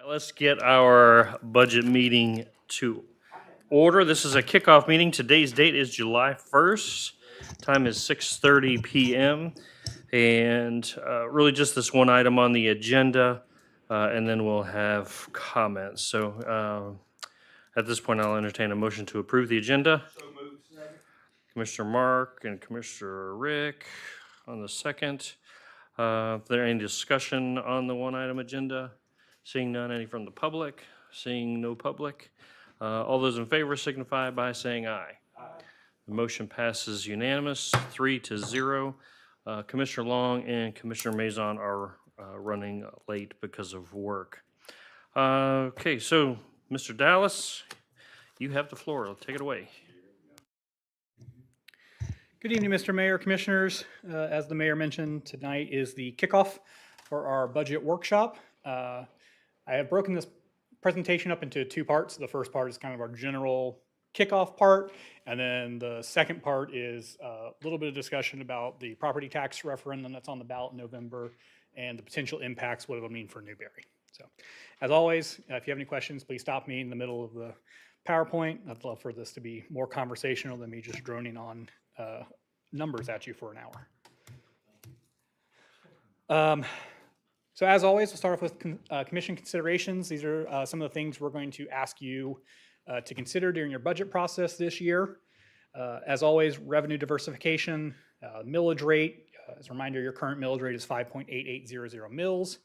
Let's get our budget meeting to order. This is a kickoff meeting. Today's date is July 1st. Time is 6:30 p.m. And really just this one item on the agenda, and then we'll have comments. So at this point, I'll entertain a motion to approve the agenda. So moved. Commissioner Mark and Commissioner Rick on the second. Is there any discussion on the one item agenda? Seeing none, any from the public? Seeing no public? All those in favor signify by saying aye. Aye. The motion passes unanimous, 3-0. Commissioner Long and Commissioner Mazon are running late because of work. Okay, so Mr. Dallas, you have the floor. Take it away. Good evening, Mr. Mayor, Commissioners. As the Mayor mentioned, tonight is the kickoff for our budget workshop. I have broken this presentation up into two parts. The first part is kind of our general kickoff part, and then the second part is a little bit of discussion about the property tax referendum that's on the ballot in November and the potential impacts, what it'll mean for Newberry. So, as always, if you have any questions, please stop me in the middle of the PowerPoint. I'd love for this to be more conversational than me just droning on numbers at you for an hour. So as always, we'll start off with commission considerations. These are some of the things we're going to ask you to consider during your budget process this year. As always, revenue diversification, millage rate. As a reminder, your current millage rate is 5.8800 mils.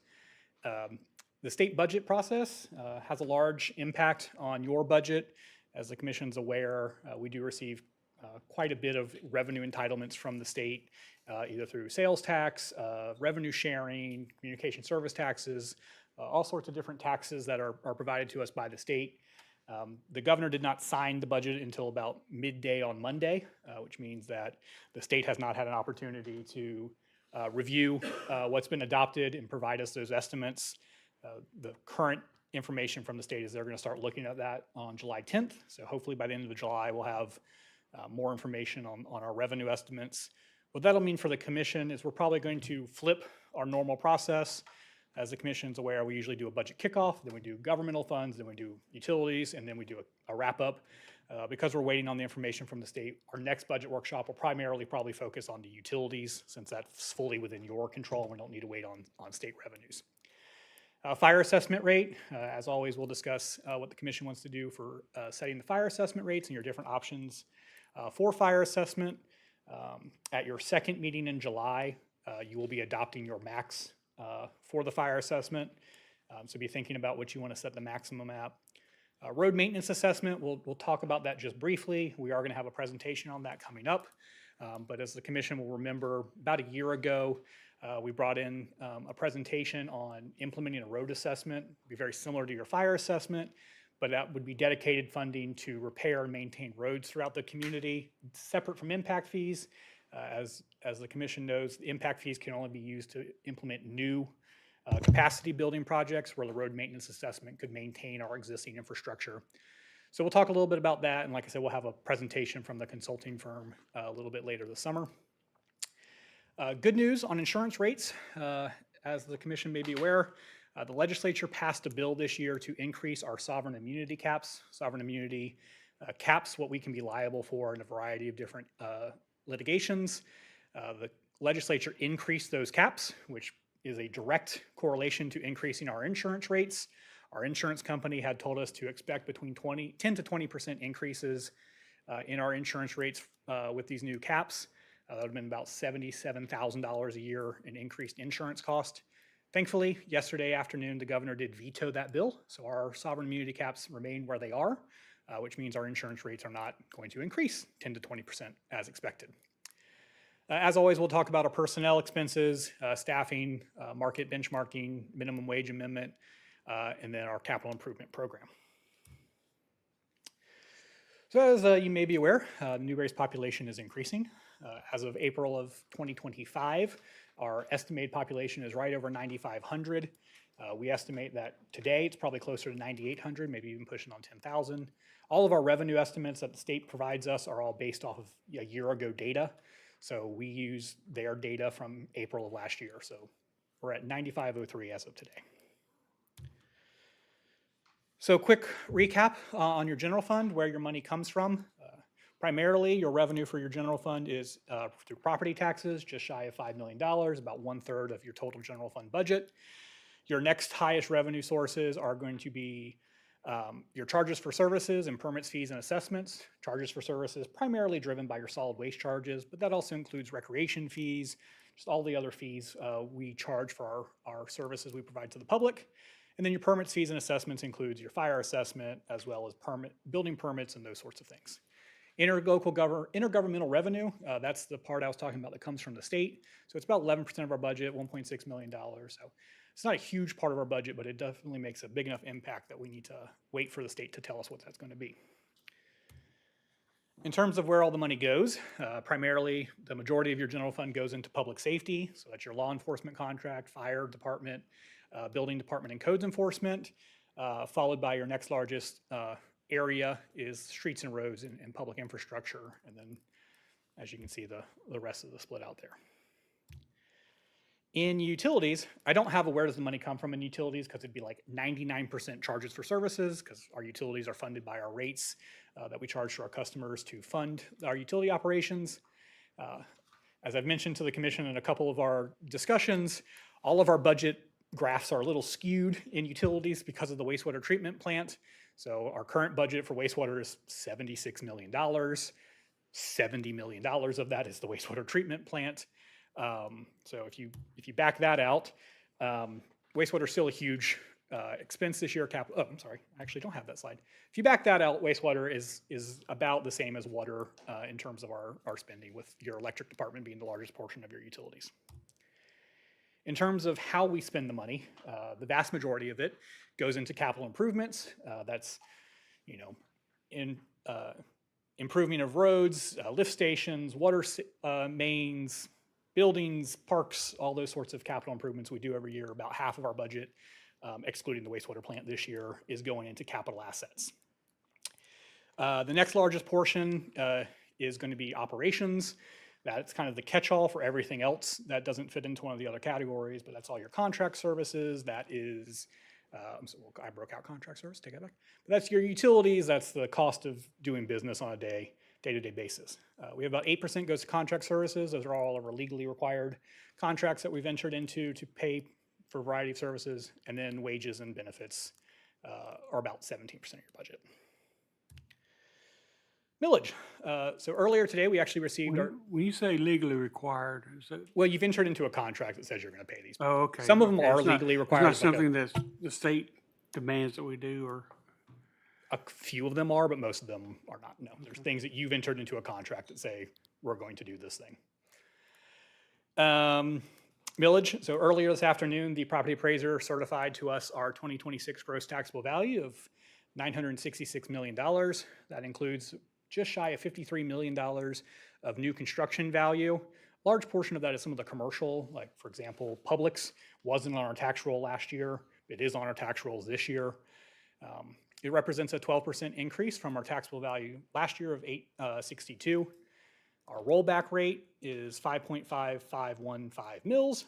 The state budget process has a large impact on your budget. As the commission's aware, we do receive quite a bit of revenue entitlements from the state, either through sales tax, revenue sharing, communication service taxes, all sorts of different taxes that are provided to us by the state. The governor did not sign the budget until about midday on Monday, which means that the state has not had an opportunity to review what's been adopted and provide us those estimates. The current information from the state is they're going to start looking at that on July 10th. So hopefully by the end of July, we'll have more information on our revenue estimates. What that'll mean for the commission is we're probably going to flip our normal process. As the commission's aware, we usually do a budget kickoff, then we do governmental funds, then we do utilities, and then we do a wrap-up. Because we're waiting on the information from the state, our next budget workshop will primarily probably focus on the utilities, since that's fully within your control and we don't need to wait on state revenues. Fire assessment rate, as always, we'll discuss what the commission wants to do for setting the fire assessment rates and your different options for fire assessment. At your second meeting in July, you will be adopting your max for the fire assessment. So be thinking about what you want to set the maximum at. Road maintenance assessment, we'll talk about that just briefly. We are going to have a presentation on that coming up. But as the commission will remember, about a year ago, we brought in a presentation on implementing a road assessment. It'd be very similar to your fire assessment, but that would be dedicated funding to repair and maintain roads throughout the community, separate from impact fees. As the commission knows, the impact fees can only be used to implement new capacity building projects where the road maintenance assessment could maintain our existing infrastructure. So we'll talk a little bit about that, and like I said, we'll have a presentation from the consulting firm a little bit later this summer. Good news on insurance rates. As the commission may be aware, the legislature passed a bill this year to increase our sovereign immunity caps. Sovereign immunity caps what we can be liable for in a variety of different litigations. The legislature increased those caps, which is a direct correlation to increasing our insurance rates. Our insurance company had told us to expect between 10 to 20% increases in our insurance rates with these new caps. That would have been about $77,000 a year in increased insurance cost. Thankfully, yesterday afternoon, the governor did veto that bill, so our sovereign immunity caps remain where they are, which means our insurance rates are not going to increase 10 to 20% as expected. As always, we'll talk about our personnel expenses, staffing, market benchmarking, minimum wage amendment, and then our capital improvement program. So as you may be aware, Newberry's population is increasing. As of April of 2025, our estimated population is right over 9,500. We estimate that today it's probably closer to 9,800, maybe even pushing on 10,000. All of our revenue estimates that the state provides us are all based off of a year ago data. So we use their data from April of last year. So we're at 9,503 as of today. So quick recap on your general fund, where your money comes from. Primarily, your revenue for your general fund is through property taxes, just shy of $5 million, about 1/3 of your total general fund budget. Your next highest revenue sources are going to be your charges for services and permits, fees, and assessments. Charges for services primarily driven by your solid waste charges, but that also includes recreation fees, just all the other fees we charge for our services we provide to the public. And then your permits, fees, and assessments includes your fire assessment, as well as building permits and those sorts of things. Intergovernmental revenue, that's the part I was talking about that comes from the state. So it's about 11% of our budget, $1.6 million. So it's not a huge part of our budget, but it definitely makes a big enough impact that we need to wait for the state to tell us what that's going to be. In terms of where all the money goes, primarily the majority of your general fund goes into public safety. So that's your law enforcement contract, fire department, building department, and codes enforcement, followed by your next largest area is streets and roads and public infrastructure. And then, as you can see, the rest of the split out there. In utilities, I don't have a where does the money come from in utilities because it'd be like 99% charges for services because our utilities are funded by our rates that we charge to our customers to fund our utility operations. As I've mentioned to the commission in a couple of our discussions, all of our budget graphs are a little skewed in utilities because of the wastewater treatment plant. So our current budget for wastewater is $76 million. $70 million of that is the wastewater treatment plant. So if you back that out, wastewater is still a huge expense this year. Oh, I'm sorry, I actually don't have that slide. If you back that out, wastewater is about the same as water in terms of our spending, with your electric department being the largest portion of your utilities. In terms of how we spend the money, the vast majority of it goes into capital improvements. That's, improvement of roads, lift stations, water mains, buildings, parks, all those sorts of capital improvements we do every year. About half of our budget, excluding the wastewater plant this year, is going into capital assets. The next largest portion is going to be operations. That's kind of the catch-all for everything else that doesn't fit into one of the other categories, but that's all your contract services. That is, I broke out contract service, take that back. But that's your utilities, that's the cost of doing business on a day-to-day basis. We have about 8% goes to contract services. Those are all of our legally required contracts that we've entered into to pay for a variety of services. And then wages and benefits are about 17% of your budget. Millage. So earlier today, we actually received When you say legally required, is that? well, you've entered into a contract that says you're going to pay these. Oh, okay. Some of them okay. are It's not- legally required. It's not something that the state demands that we do, or? A few of them are, but most of them are not. No, there's things that you've entered into a contract that say, we're going to do this thing. Millage. So earlier this afternoon, the property appraiser certified to us our 2026 gross taxable value of $966 million. That includes just shy of $53 million of new construction value. A large portion of that is some of the commercial, like for example, Publix wasn't on our tax roll last year. It is on our tax rolls this year. It represents a 12% increase from our taxable value last year of $862. Our rollback rate is 5.5515 mils.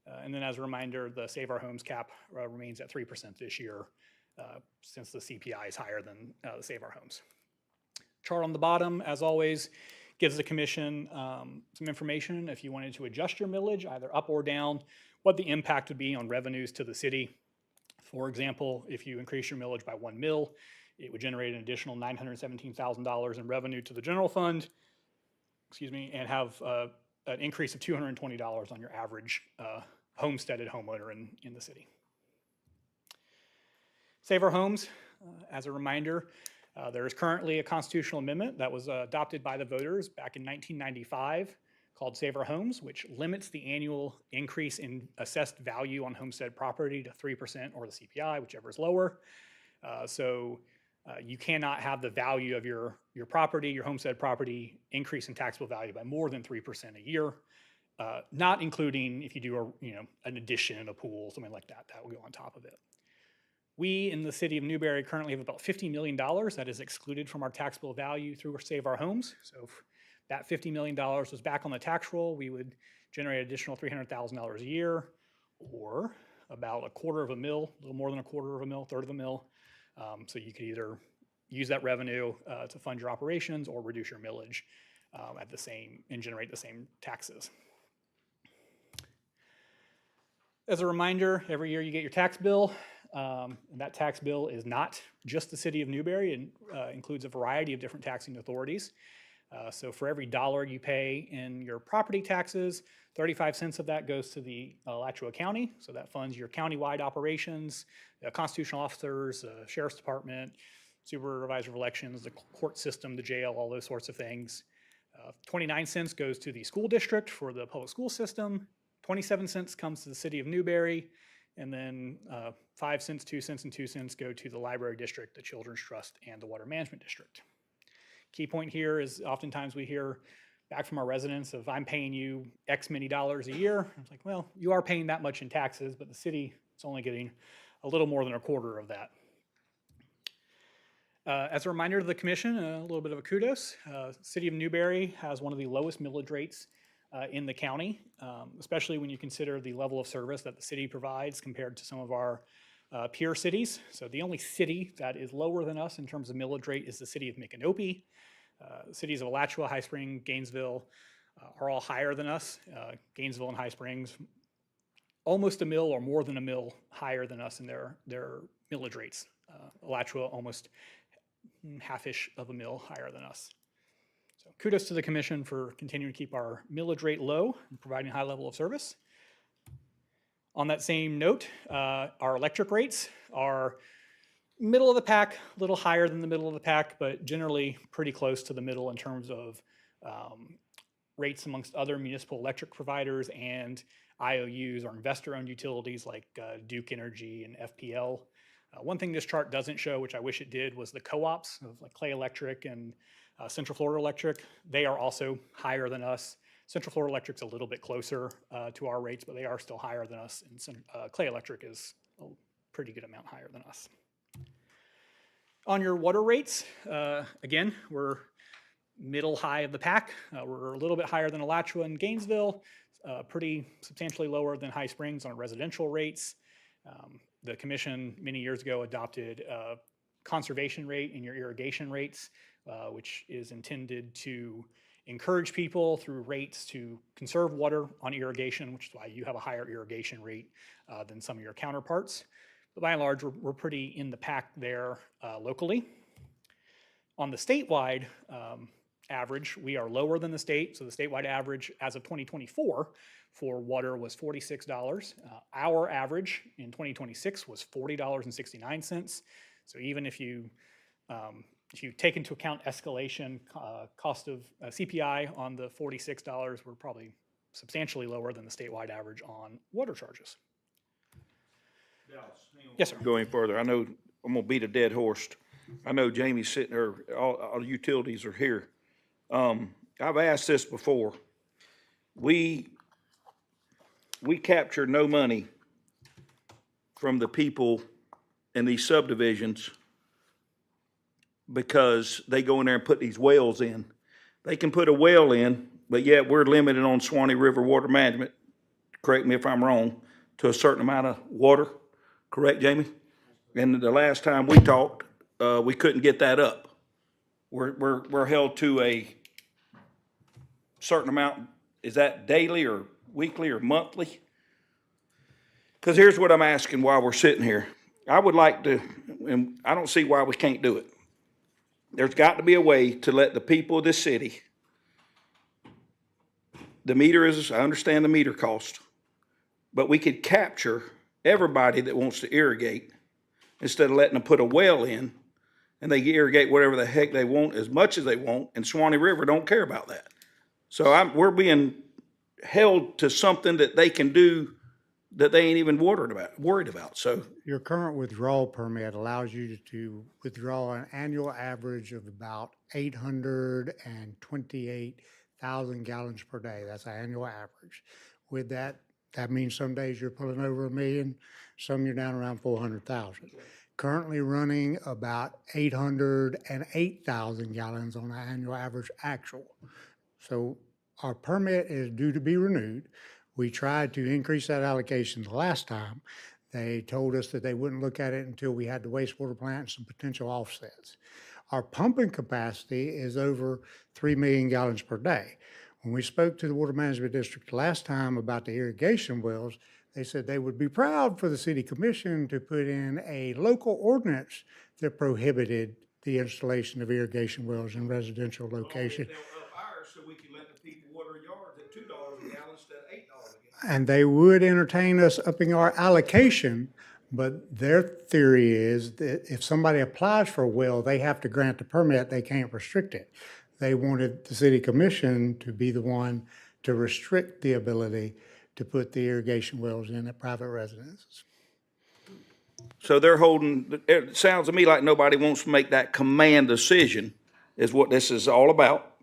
And then as a reminder, the Save Our Homes cap remains at 3% this year since the CPI is higher than the Save Our Homes. Chart on the bottom, as always, gives the commission some information if you wanted to adjust your millage, either up or down, what the impact would be on revenues to the city. For example, if you increase your millage by 1 mil, it would generate an additional $917,000 in revenue to the general fund, and have an increase of $220 on your average homesteaded homeowner in the city. Save Our Homes, as a reminder, there is currently a constitutional amendment that was adopted by the voters back in 1995 called Save Our Homes, which limits the annual increase in assessed value on homestead property to 3% or the CPI, whichever is lower. So you cannot have the value of your property, your homestead property, increase in taxable value by more than 3% a year, not including if you do an addition, a pool, something like that, that will go on top of it. We in the city of Newberry currently have about $50 million that is excluded from our taxable value through Save Our Homes. So if that $50 million was back on the tax roll, we would generate an additional $300,000 a year, or about $0.25 mil, a little more than $0.25 mil, third of a mil, So you could either use that revenue to fund your operations or reduce your millage at the same and generate the same taxes. As a reminder, every year you get your tax bill, and that tax bill is not just the city of Newberry. It includes a variety of different taxing authorities. So for every dollar you pay in your property taxes, 35 cents of that goes to the Alachua County. So that funds your countywide operations, constitutional officers, sheriff's department, supervisor of elections, the court system, the jail, all those sorts of things. 29 cents goes to the school district for the public school system. 27 cents comes to the city of Newberry. And then 5 cents, 2 cents, and 2 cents go to the library district, the children's trust, and the water management district. Key point here is oftentimes we hear back from our residents of, I'm paying you X many dollars a year. It's like, well, you are paying that much in taxes, but the city is only getting a little more than a quarter of that. As a reminder to the commission, a little bit of a kudos. City of Newberry has one of the lowest millage rates in the county, especially when you consider the level of service that the city provides compared to some of our peer cities. So the only city that is lower than us in terms of millage rate is the city of Micanopy. Cities of Alachua, High Springs, Gainesville are all higher than us. Gainesville and High Springs, almost a mill or more than a mill higher than us in their millage rates. Alachua almost half-ish of a mill higher than us. So kudos to the commission for continuing to keep our millage rate low and providing a high level of service. On that same note, our electric rates are middle of the pack, a little higher than the middle of the pack, but generally pretty close to the middle in terms of rates amongst other municipal electric providers and IOUs or investor-owned utilities like Duke Energy and FPL. One thing this chart doesn't show, which I wish it did, was the co-ops of like Clay Electric and Central Florida Electric. They are also higher than us. Central Florida Electric's a little bit closer to our rates, but they are still higher than us. And Clay Electric is a pretty good amount higher than us. On your water rates, again, we're middle high of the pack. We're a little bit higher than Alachua and Gainesville, pretty substantially lower than High Springs on residential rates. The commission many years ago adopted a conservation rate in your irrigation rates, which is intended to encourage people through rates to conserve water on irrigation, which is why you have a higher irrigation rate than some of your counterparts. But by and large, we're pretty in the pack there locally. On the statewide average, we are lower than the state. So the statewide average as of 2024 for water was $46. Our average in 2026 was $40.69. So even if you take into account escalation, cost of CPI on the $46, we're probably substantially lower than the statewide average on water charges. Yes, sir. Going further, I know I'm gonna beat a dead horse. I know Jamie's sitting there, all the utilities are here. I've asked this before. We capture no money from the people in these subdivisions because they go in there and put these wells in. They can put a well in, but yet we're limited on Swanee River Water Management, correct me if I'm wrong, to a certain amount of water. Correct, Jamie? And the last time we talked, we couldn't get that up. We're held to a certain amount. Is that daily or weekly or monthly? Because here's what I'm asking while we're sitting here. I would like to, and I don't see why we can't do it. There's got to be a way to let the people of this city, the meter is, I understand the meter cost, but we could capture everybody that wants to irrigate instead of letting them put a well in and they irrigate whatever the heck they want as much as they want, and Swanee River don't care about that. So we're being held to something that they can do that they ain't even worried about. So Your current withdrawal permit allows you to withdraw an annual average of about 828,000 gallons per day. That's an annual average. With that means some days you're pulling over 1 million, some you're down around 400,000. Currently running about 808,000 gallons on an annual average actual. So our permit is due to be renewed. We tried to increase that allocation the last time. They told us that they wouldn't look at it until we had the wastewater plant and some potential offsets. Our pumping capacity is over 3 million gallons per day. When we spoke to the Water Management District last time about the irrigation wells, they said they would be proud for the city commission to put in a local ordinance that prohibited the installation of irrigation wells in residential locations. They'll up ours so we can let the people water yards at $2 a gallon instead of $8 a gallon. And they would entertain us upping our allocation, but their theory is that if somebody applies for a well, they have to grant the permit, they can't restrict it. They wanted the city commission to be the one to restrict the ability to put the irrigation wells in at private residences. So they're holding, it sounds to me like nobody wants to make that command decision is what this is all about.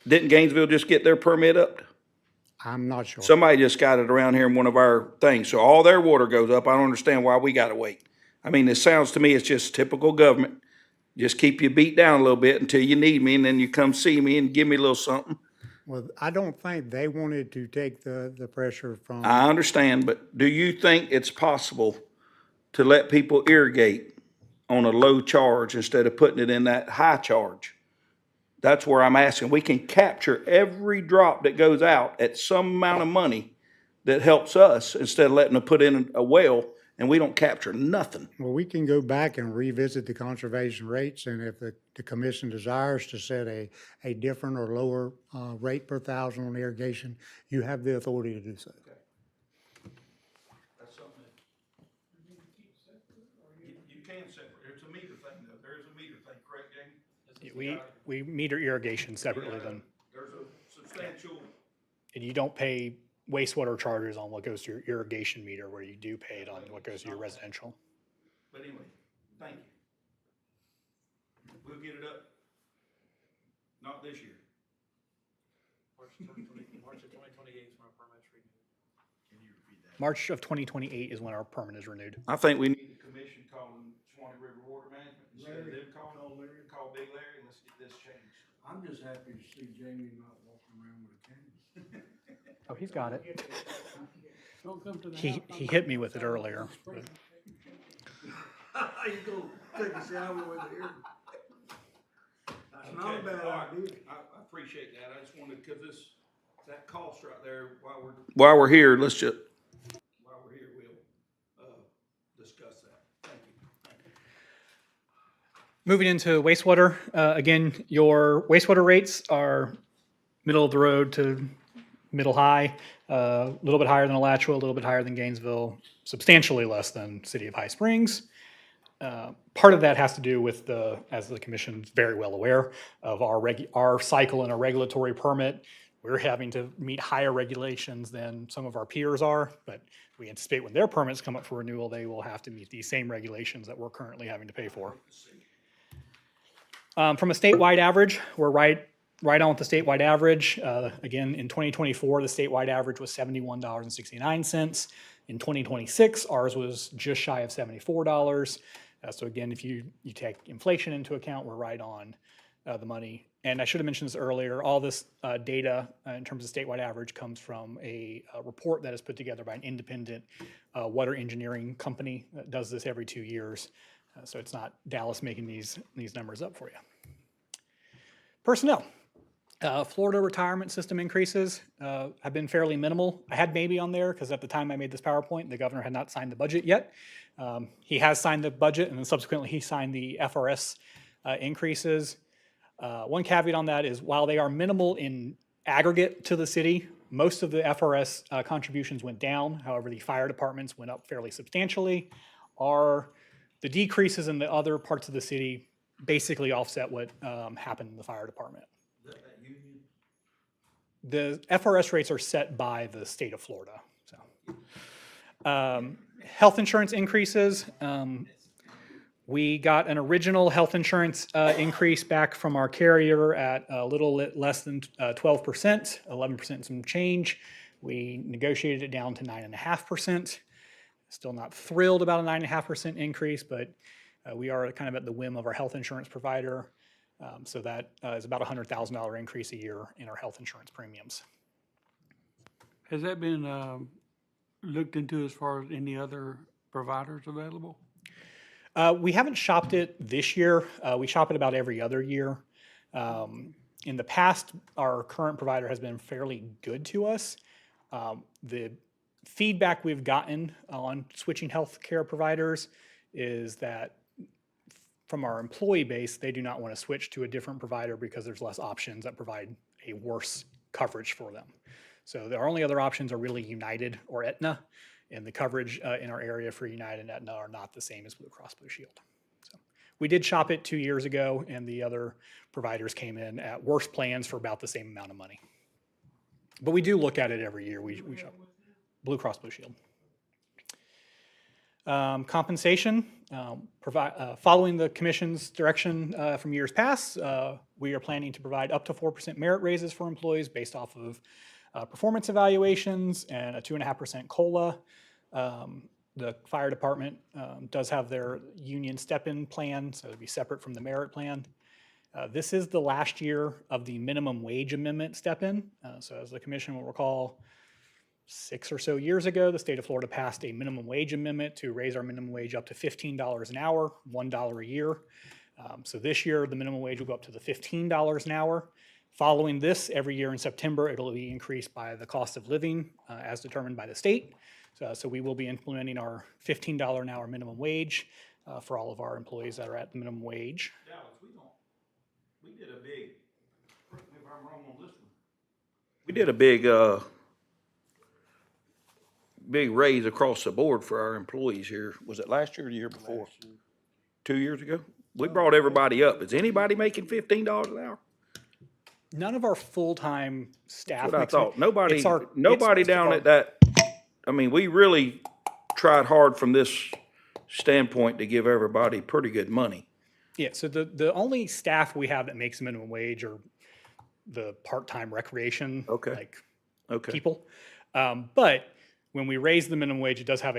Didn't Gainesville just get their permit up? I'm not sure. Somebody just got it around here in one of our things. So all their water goes up. I don't understand why we gotta wait. I mean, it sounds to me it's just typical government. Just keep you beat down a little bit until you need me, and then you come see me and give me a little something. Well, I don't think they wanted to take the pressure from. I understand, but do you think it's possible to let people irrigate on a low charge instead of putting it in that high charge? That's where I'm asking. We can capture every drop that goes out at some amount of money that helps us instead of letting them put in a well and we don't capture nothing. Well, we can go back and revisit the conservation rates, and if the commission desires to set a different or lower rate per thousand on irrigation, you have the authority to do so. That's something that you can separate. It's a meter thing though. There is a meter thing, correct, Jamie? We meter irrigation separately then, There's a substantial, and you don't pay wastewater charges on what goes to your irrigation meter, where you do pay it on what goes to your residential. but anyway, thank you. We'll get it up. Not this year. March of 2028 is when our permit's renewed. Can you repeat that? March of 2028 is when our permit is renewed. I think we need the commission calling Swanee River Water Management instead of them call Big Larry, and let's get this changed. I'm just happy to see Jamie not walking around with a cane. Oh, he's got it. Don't come to the He house. hit me with it earlier. but- You go take a shower with it here. That's not a bad All right. idea. I appreciate that. I just wanted, cause that cost right there, while we're here, we'll, discuss that. Thank you. Moving into wastewater, again, your wastewater rates are middle of the road to middle high, a little bit higher than Alachua, a little bit higher than Gainesville, substantially less than City of High Springs. Part of that has to do with as the commission's very well aware of our cycle and our regulatory permit. We're having to meet higher regulations than some of our peers are, but we anticipate when their permits come up for renewal, they will have to meet these same regulations that we're currently having to pay for. From a statewide average, we're right on with the statewide average. Again, in 2024, the statewide average was $71.69. In 2026, ours was just shy of $74. So again, if you take inflation into account, we're right on the money. And I should have mentioned this earlier, all this data in terms of statewide average comes from a report that is put together by an independent water engineering company that does this every 2 years. So it's not Dallas making these numbers up for you. Personnel. Florida retirement system increases have been fairly minimal. I had maybe on there because at the time I made this PowerPoint, the governor had not signed the budget yet. He has signed the budget, and then subsequently he signed the FRS increases. One caveat on that is while they are minimal in aggregate to the city, most of the FRS contributions went down. However, the fire departments went up fairly substantially. The decreases in the other parts of the city basically offset what happened in the fire department. The FRS rates are set by the state of Florida. So, health insurance increases. We got an original health insurance increase back from our carrier at a little less than 12%, 11% some change. We negotiated it down to 9.5%. Still not thrilled about a 9.5% increase, but we are kind of at the whim of our health insurance provider. So that is about a $100,000 increase a year in our health insurance premiums. Has that been looked into as far as any other providers available? We haven't shopped it this year. We shop it about every other year. In the past, our current provider has been fairly good to us. The feedback we've gotten on switching healthcare providers is that from our employee base, they do not want to switch to a different provider because there's less options that provide a worse coverage for them. So our only other options are really United or Aetna, and the coverage in our area for United and Aetna are not the same as Blue Cross Blue Shield. So we did shop it 2 years ago, and the other providers came in at worse plans for about the same amount of money. But we do look at it every year. We shop Blue Cross Blue Shield. Compensation, following the commission's direction from years past, we are planning to provide up to 4% merit raises for employees based off of performance evaluations and a 2.5% COLA. The fire department does have their union step-in plan, so it'll be separate from the merit plan. This is the last year of the minimum wage amendment step-in. So as the commission will recall, 6 or so years ago, the state of Florida passed a minimum wage amendment to raise our minimum wage up to $15 an hour, $1 a year. So this year, the minimum wage will go up to the $15 an hour. Following this, every year in September, it'll be increased by the cost of living as determined by the state. So we will be implementing our $15 an hour minimum wage for all of our employees that are at the minimum wage. Dallas, we did a big, correct me if I'm wrong on this one. We did a big raise across the board for our employees here. Was it last year or the year before? 2 years ago? We brought everybody up. Is anybody making $15 an hour? None of our full-time staff. That's what I makes thought. it. Nobody It's down our- at that, I mean, we really tried hard from this standpoint to give everybody pretty good money. Yeah, so the only staff we have that makes minimum wage are the part-time recreation Okay. Okay. people. But when we raise the minimum wage, it does have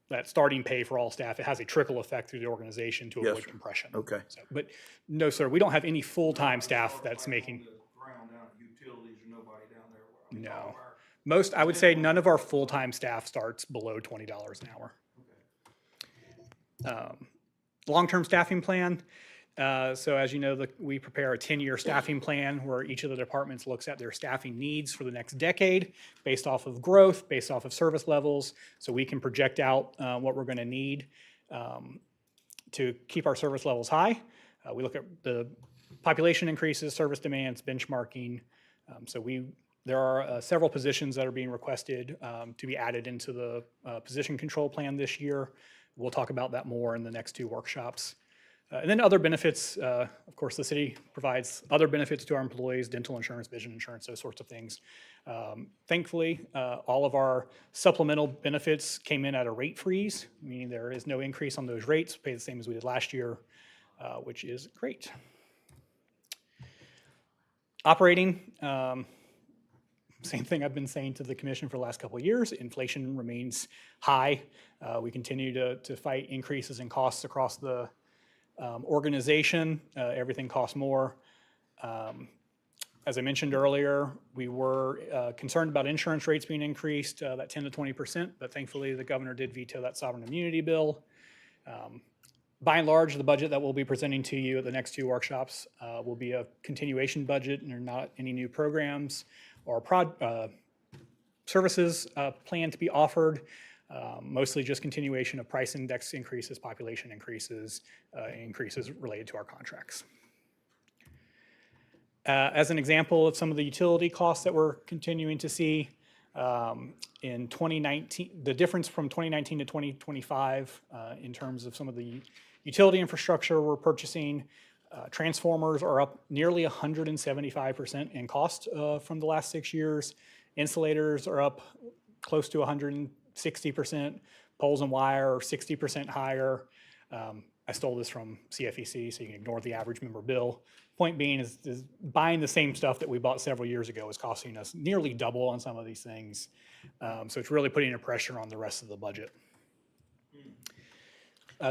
that starting pay for all staff. It has a trickle effect through the organization to Yes, avoid sir. compression. Okay. So, but no, sir, we don't have any full-time staff that's making. Ground down at utilities or nobody down there. No. I would say none of our full-time staff starts below $20 an hour. Long-term staffing plan. So as you know, we prepare a 10-year staffing plan where each of the departments looks at their staffing needs for the next decade based off of growth, based off of service levels, so we can project out what we're going to need to keep our service levels high. We look at the population increases, service demands, benchmarking. There are several positions that are being requested to be added into the position control plan this year. We'll talk about that more in the next 2 workshops. And then other benefits, of course, the city provides other benefits to our employees, dental insurance, vision insurance, those sorts of things. Thankfully, all of our supplemental benefits came in at a rate freeze, meaning there is no increase on those rates, pay the same as we did last year, which is great. Operating, same thing I've been saying to the commission for the last couple of years. Inflation remains high. We continue to fight increases in costs across the organization. Everything costs more. As I mentioned earlier, we were concerned about insurance rates being increased, that 10 to 20%, but thankfully the governor did veto that sovereign immunity bill. By and large, the budget that we'll be presenting to you at the next 2 workshops will be a continuation budget, and there are not any new programs or services planned to be offered. Mostly just continuation of price index increases, population increases, increases related to our contracts. As an example of some of the utility costs that we're continuing to see, in 2019, the difference from 2019 to 2025 in terms of some of the utility infrastructure we're purchasing, transformers are up nearly 175% in cost from the last 6 years. Insulators are up close to 160%. Poles and wire are 60% higher. I stole this from CFEC, so you can ignore the average member bill. Point being is buying the same stuff that we bought several years ago is costing us nearly double on some of these things. So it's really putting a pressure on the rest of the budget.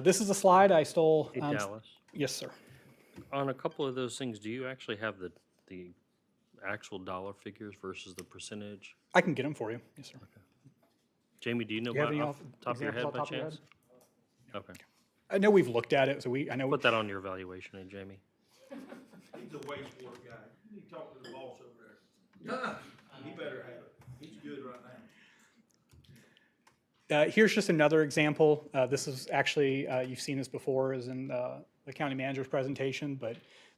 This is a slide I stole. Hey, Dallas, Yes, sir. on a couple of those things, do you actually have the actual dollar figures versus the percentage? I can get them for you. Yes, sir. Jamie, do you know Do you have about any off the top of your examples head off the by top of your chance? Okay. I know we've looked at it, so I know. Put that on your evaluation, Jamie. He's a wastewater guy. You need to talk to the boss over there. He better have it. He's good right now. Here's just another example. This is actually, you've seen this before, is in the county manager's presentation, but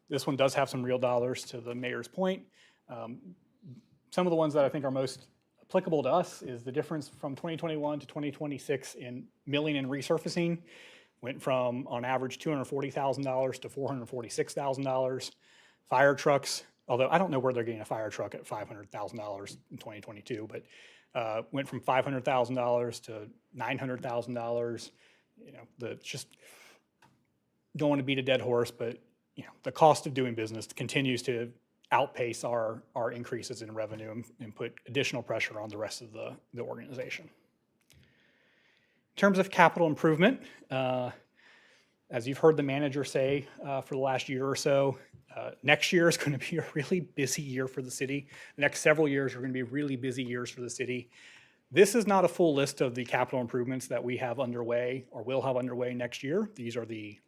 this one does have some real dollars to the mayor's point. Some of the ones that I think are most applicable to us is the difference from 2021 to 2026 in milling and resurfacing. Went from, on average, $240,000 to $446,000. Fire trucks, although I don't know where they're getting a fire truck at $500,000 in 2022, but went from $500,000 to $900,000. You know, just don't want to beat a dead horse, but you know, the cost of doing business continues to outpace our increases in revenue and put additional pressure on the rest of the organization. In terms of capital improvement, as you've heard the manager say for the last year or so, next year is going to be a really busy year for the city. The next several years are going to be really busy years for the city. This is not a full list of the capital improvements that we have underway or will have underway next year. These are the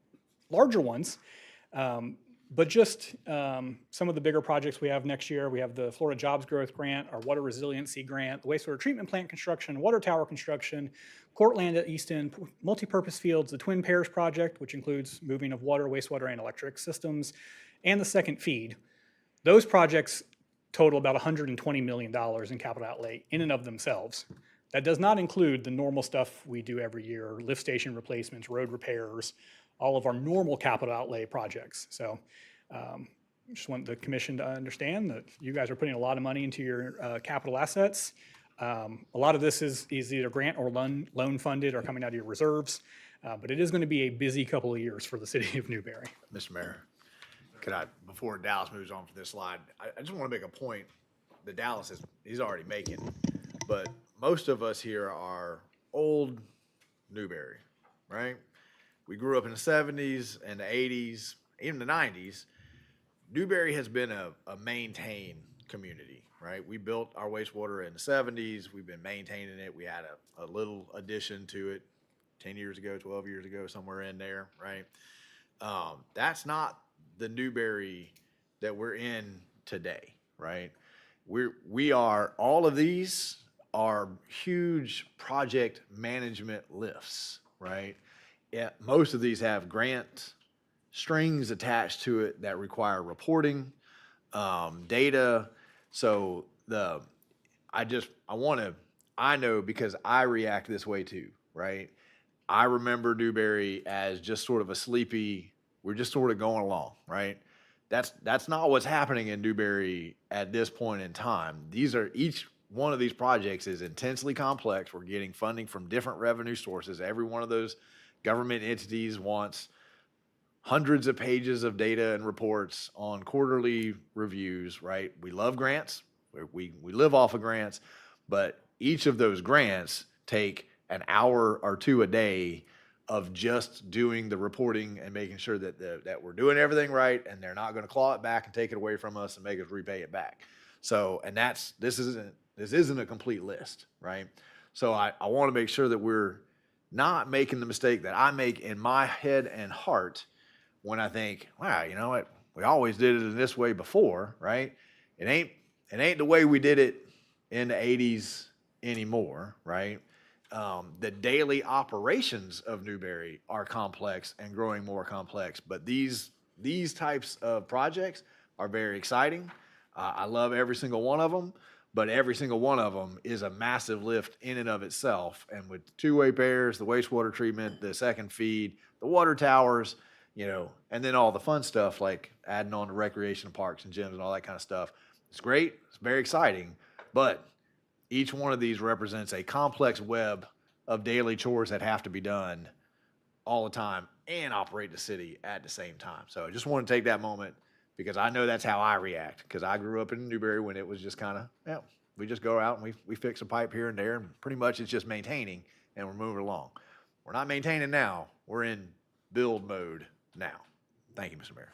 larger ones. But just some of the bigger projects we have next year, we have the Florida Jobs Growth Grant, our Water Resiliency Grant, the wastewater treatment plant construction, water tower construction, Courtland at East End, multipurpose fields, the Twin Pairs project, which includes moving of water, wastewater, and electric systems, and the second feed. Those projects total about $120 million in capital outlay in and of themselves. That does not include the normal stuff we do every year, lift station replacements, road repairs, all of our normal capital outlay projects. So just want the commission to understand that you guys are putting a lot of money into your capital assets. A lot of this is either grant or loan funded or coming out of your reserves, but it is going to be a busy couple of years for the city of Newberry. Mr. Mayor, could I, before Dallas moves on for this slide, I just want to make a point that Dallas he's already making, but most of us here are old Newberry, right? We grew up in the 70s and the 80s, even the 90s. Newberry has been a maintained community, right? We built our wastewater in the 70s. We've been maintaining it. We had a little addition to it 10 years ago, 12 years ago, somewhere in there, right? That's not the Newberry that we're in today, right? All of these are huge project management lifts, right? Yeah, most of these have grant strings attached to it that require reporting, data. So I know because I react this way too, right? I remember Newberry as just sort of a sleepy, we're just sort of going along, right? That's not what's happening in Newberry at this point in time. Each one of these projects is intensely complex. We're getting funding from different revenue sources. Every one of those government entities wants hundreds of pages of data and reports on quarterly reviews, right? We love grants. We live off of grants, but each of those grants take an hour or two a day of just doing the reporting and making sure that we're doing everything right, and they're not going to claw it back and take it away from us and make us repay it back. So, and this isn't a complete list, right? So I want to make sure that we're not making the mistake that I make in my head and heart when I think, wow, you know what? We always did it in this way before, right? It ain't the way we did it in the 80s anymore, right? The daily operations of Newberry are complex and growing more complex, but these types of projects are very exciting. I love every single one of them, but every single one of them is a massive lift in and of itself. And with two-way pairs, the wastewater treatment, the second feed, the water towers, you know, and then all the fun stuff like adding on to recreation parks and gyms and all that kind of stuff. It's great. It's very exciting, but each one of these represents a complex web of daily chores that have to be done all the time and operate the city at the same time. So I just want to take that moment because I know that's how I react, because I grew up in Newberry when it was just kind of, yeah, we just go out and we fix a pipe here and there, and pretty much it's just maintaining and we're moving along. We're not maintaining now. We're in build mode now. Thank you, Mr. Mayor.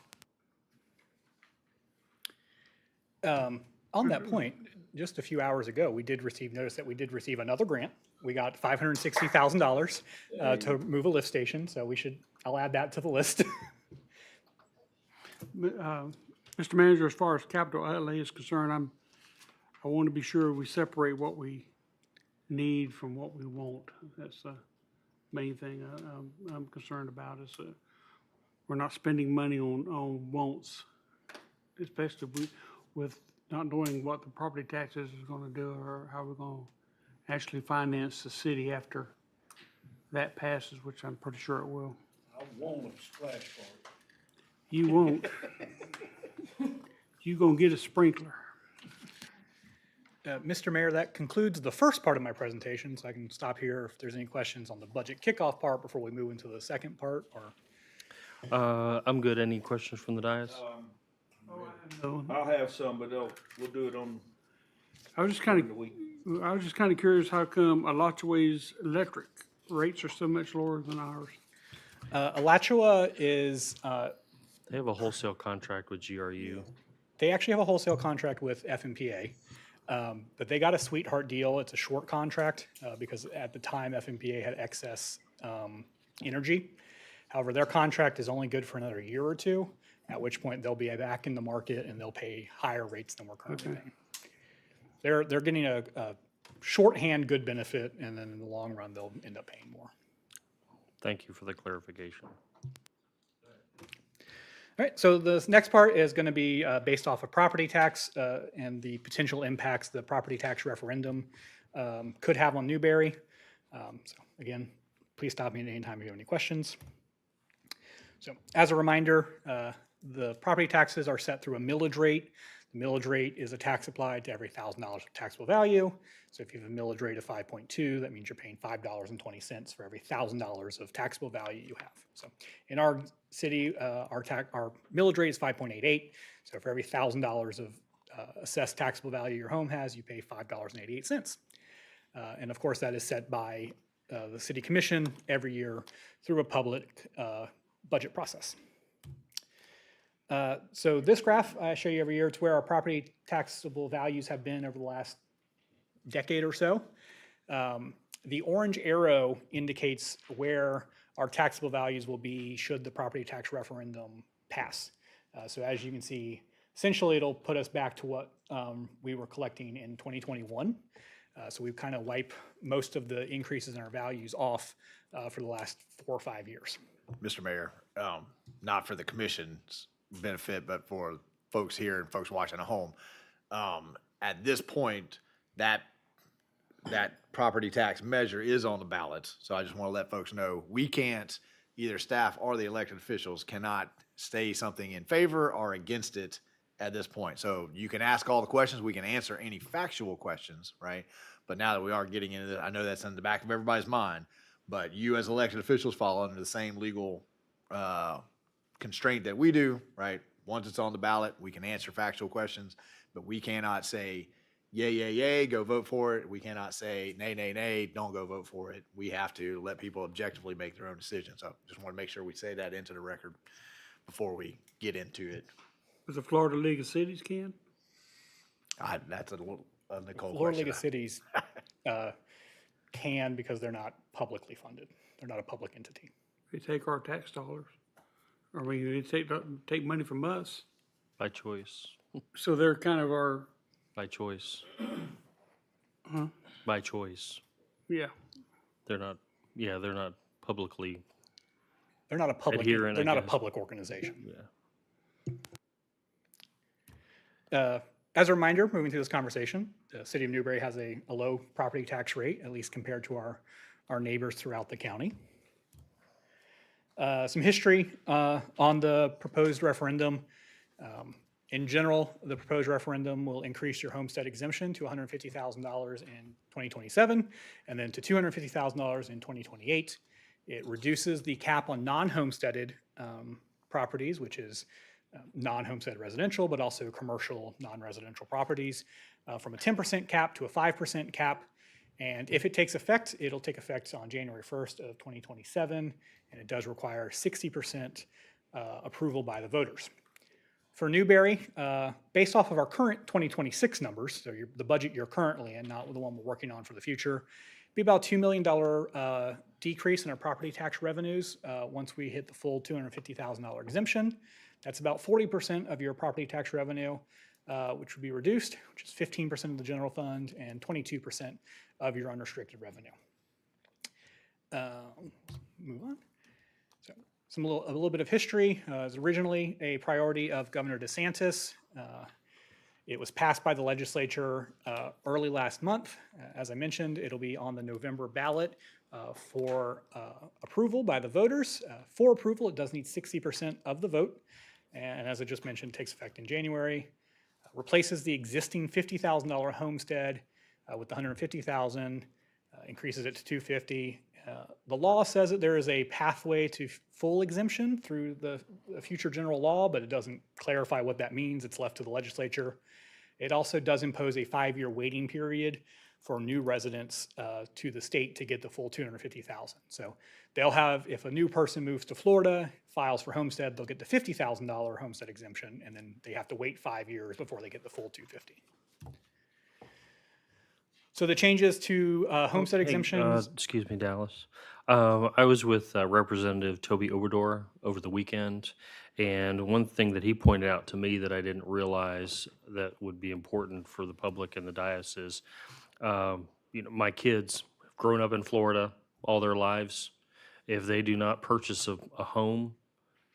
On that point, just a few hours ago, we did receive notice that we did receive another grant. We got $560,000 to move a lift station, so I'll add that to the list. Mr. Manager, as far as capital outlay is concerned, I want to be sure we separate what we need from what we want. That's the main thing I'm concerned about is we're not spending money on wants, especially with not knowing what the property taxes is going to do or how we're going to actually finance the city after that passes, which I'm pretty sure it will. I want a splash party. You won't. You gonna get a sprinkler. Mr. Mayor, that concludes the first part of my presentation, so I can stop here if there's any questions on the budget kickoff part before we move into the second part, or? I'm good. Any questions from the dais? So, I'll have some, but we'll do it on I was just kind the week. of curious how come Alachua electric rates are so much lower than ours? Alachua is, They have a wholesale contract with GRU. they actually have a wholesale contract with FMPA, but they got a sweetheart deal. It's a short contract because at the time FMPA had excess energy. However, their contract is only good for another year or two, at which point they'll be back in the market and they'll pay higher rates than we're currently paying. They're getting a shorthand good benefit, and then in the long run, they'll end up paying more. Thank you for the clarification. All right, so the next part is going to be based off of property tax and the potential impacts the property tax referendum could have on Newberry. So again, please stop me at any time if you have any questions. So as a reminder, the property taxes are set through a millage rate. The millage rate is a tax applied to every $1,000 of taxable value. So if you have a millage rate of 5.2, that means you're paying $5.20 for every $1,000 of taxable value you have. So in our city, our millage rate is 5.88. So for every $1,000 of assessed taxable value your home has, you pay $5.88. And of course, that is set by the city commission every year through a public budget process. So this graph I show you every year. It's where our property taxable values have been over the last decade or so. The orange arrow indicates where our taxable values will be should the property tax referendum pass. So as you can see, essentially it'll put us back to what we were collecting in 2021. So we've kind of wiped most of the increases in our values off for the last 4 or 5 years. Mr. Mayor, not for the commission's benefit, but for folks here and folks watching at home. At this point, that property tax measure is on the ballot. So I just want to let folks know, we can't, either staff or the elected officials cannot say something in favor or against it at this point. So you can ask all the questions, we can answer any factual questions, right? But now that we are getting into it, I know that's in the back of everybody's mind, but you as elected officials fall under the same legal constraint that we do, right? Once it's on the ballot, we can answer factual questions, but we cannot say, yay, yay, yay, go vote for it. We cannot say, nay, nay, nay, don't go vote for it. We have to let people objectively make their own decisions. So just want to make sure we say that into the record before we get into it. But the Florida League of Cities can? That's a Nicole Florida League question. of Cities can because they're not publicly funded. They're not a public entity. They take our tax dollars. Or they take money from us. By choice. So they're kind of our, By choice. By choice. yeah. They're not publicly. They're not a public. Adherent, They're I not a guess. public organization. Yeah. As a reminder, moving through this conversation, the city of Newberry has a low property tax rate, at least compared to our neighbors throughout the county. Some history on the proposed referendum. In general, the proposed referendum will increase your homestead exemption to $150,000 in 2027, and then to $250,000 in 2028. It reduces the cap on non-homesteaded properties, which is non-homestead residential, but also commercial non-residential properties, from a 10% cap to a 5% cap. And if it takes effect, it'll take effect on January 1st of 2027, and it does require 60% approval by the voters. For Newberry, based off of our current 2026 numbers, so the budget you're currently in, not the one we're working on for the future, be about $2 million decrease in our property tax revenues once we hit the full $250,000 exemption. That's about 40% of your property tax revenue, which would be reduced, which is 15% of the general fund and 22% of your unrestricted revenue. Move on. So, a little bit of history. It was originally a priority of Governor DeSantis. It was passed by the legislature early last month. As I mentioned, it'll be on the November ballot for approval by the voters. For approval, it does need 60% of the vote. And as I just mentioned, takes effect in January. Replaces the existing $50,000 homestead with the $150,000, increases it to $250,000. The law says that there is a pathway to full exemption through the future general law, but it doesn't clarify what that means. It's left to the legislature. It also does impose a 5-year waiting period for new residents to the state to get the full $250,000. So they'll have, if a new person moves to Florida, files for homestead, they'll get the $50,000 homestead exemption, and then they have to wait 5 years before they get the full $250,000. So the changes to homestead exemptions. Excuse me, Dallas. I was with Representative Toby Oberdor over the weekend, and one thing that he pointed out to me that I didn't realize that would be important for the public and the diocese, my kids have grown up in Florida all their lives. If they do not purchase a home,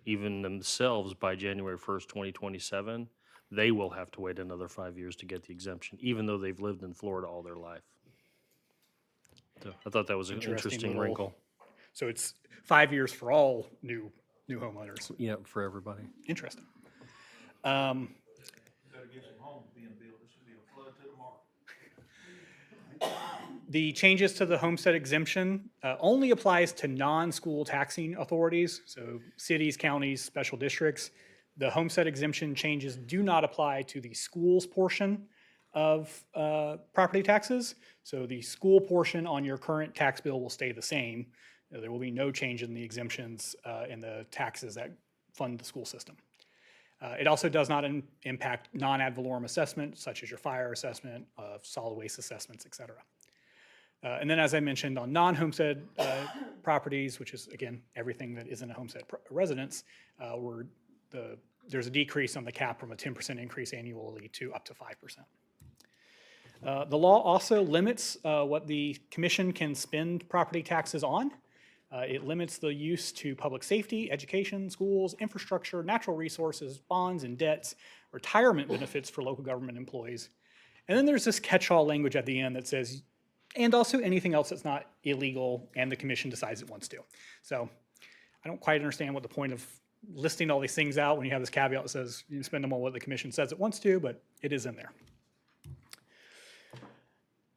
even themselves, by January 1st, 2027, they will have to wait another 5 years to get the exemption, even though they've lived in Florida all their life. So I thought that was an interesting little- wrinkle. So it's 5 years for all new homeowners. Yeah, for everybody. Interesting. Better get some homes being built. This will be a flood to tomorrow. The changes to the homestead exemption only applies to non-school taxing authorities, so cities, counties, special districts. The homestead exemption changes do not apply to the schools portion of property taxes. So the school portion on your current tax bill will stay the same. There will be no change in the exemptions in the taxes that fund the school system. It also does not impact non-ad valorem assessment, such as your fire assessment, solid waste assessments, et cetera. And then, as I mentioned, on non-homestead properties, which is, again, everything that isn't a homestead residence, there's a decrease on the cap from a 10% increase annually to up to 5%. The law also limits what the commission can spend property taxes on. It limits the use to public safety, education, schools, infrastructure, natural resources, bonds and debts, retirement benefits for local government employees. And then there's this catch-all language at the end that says, and also anything else that's not illegal and the commission decides it wants to. So I don't quite understand what the point of listing all these things out when you have this caveat that says you can spend them on what the commission says it wants to, but it is in there.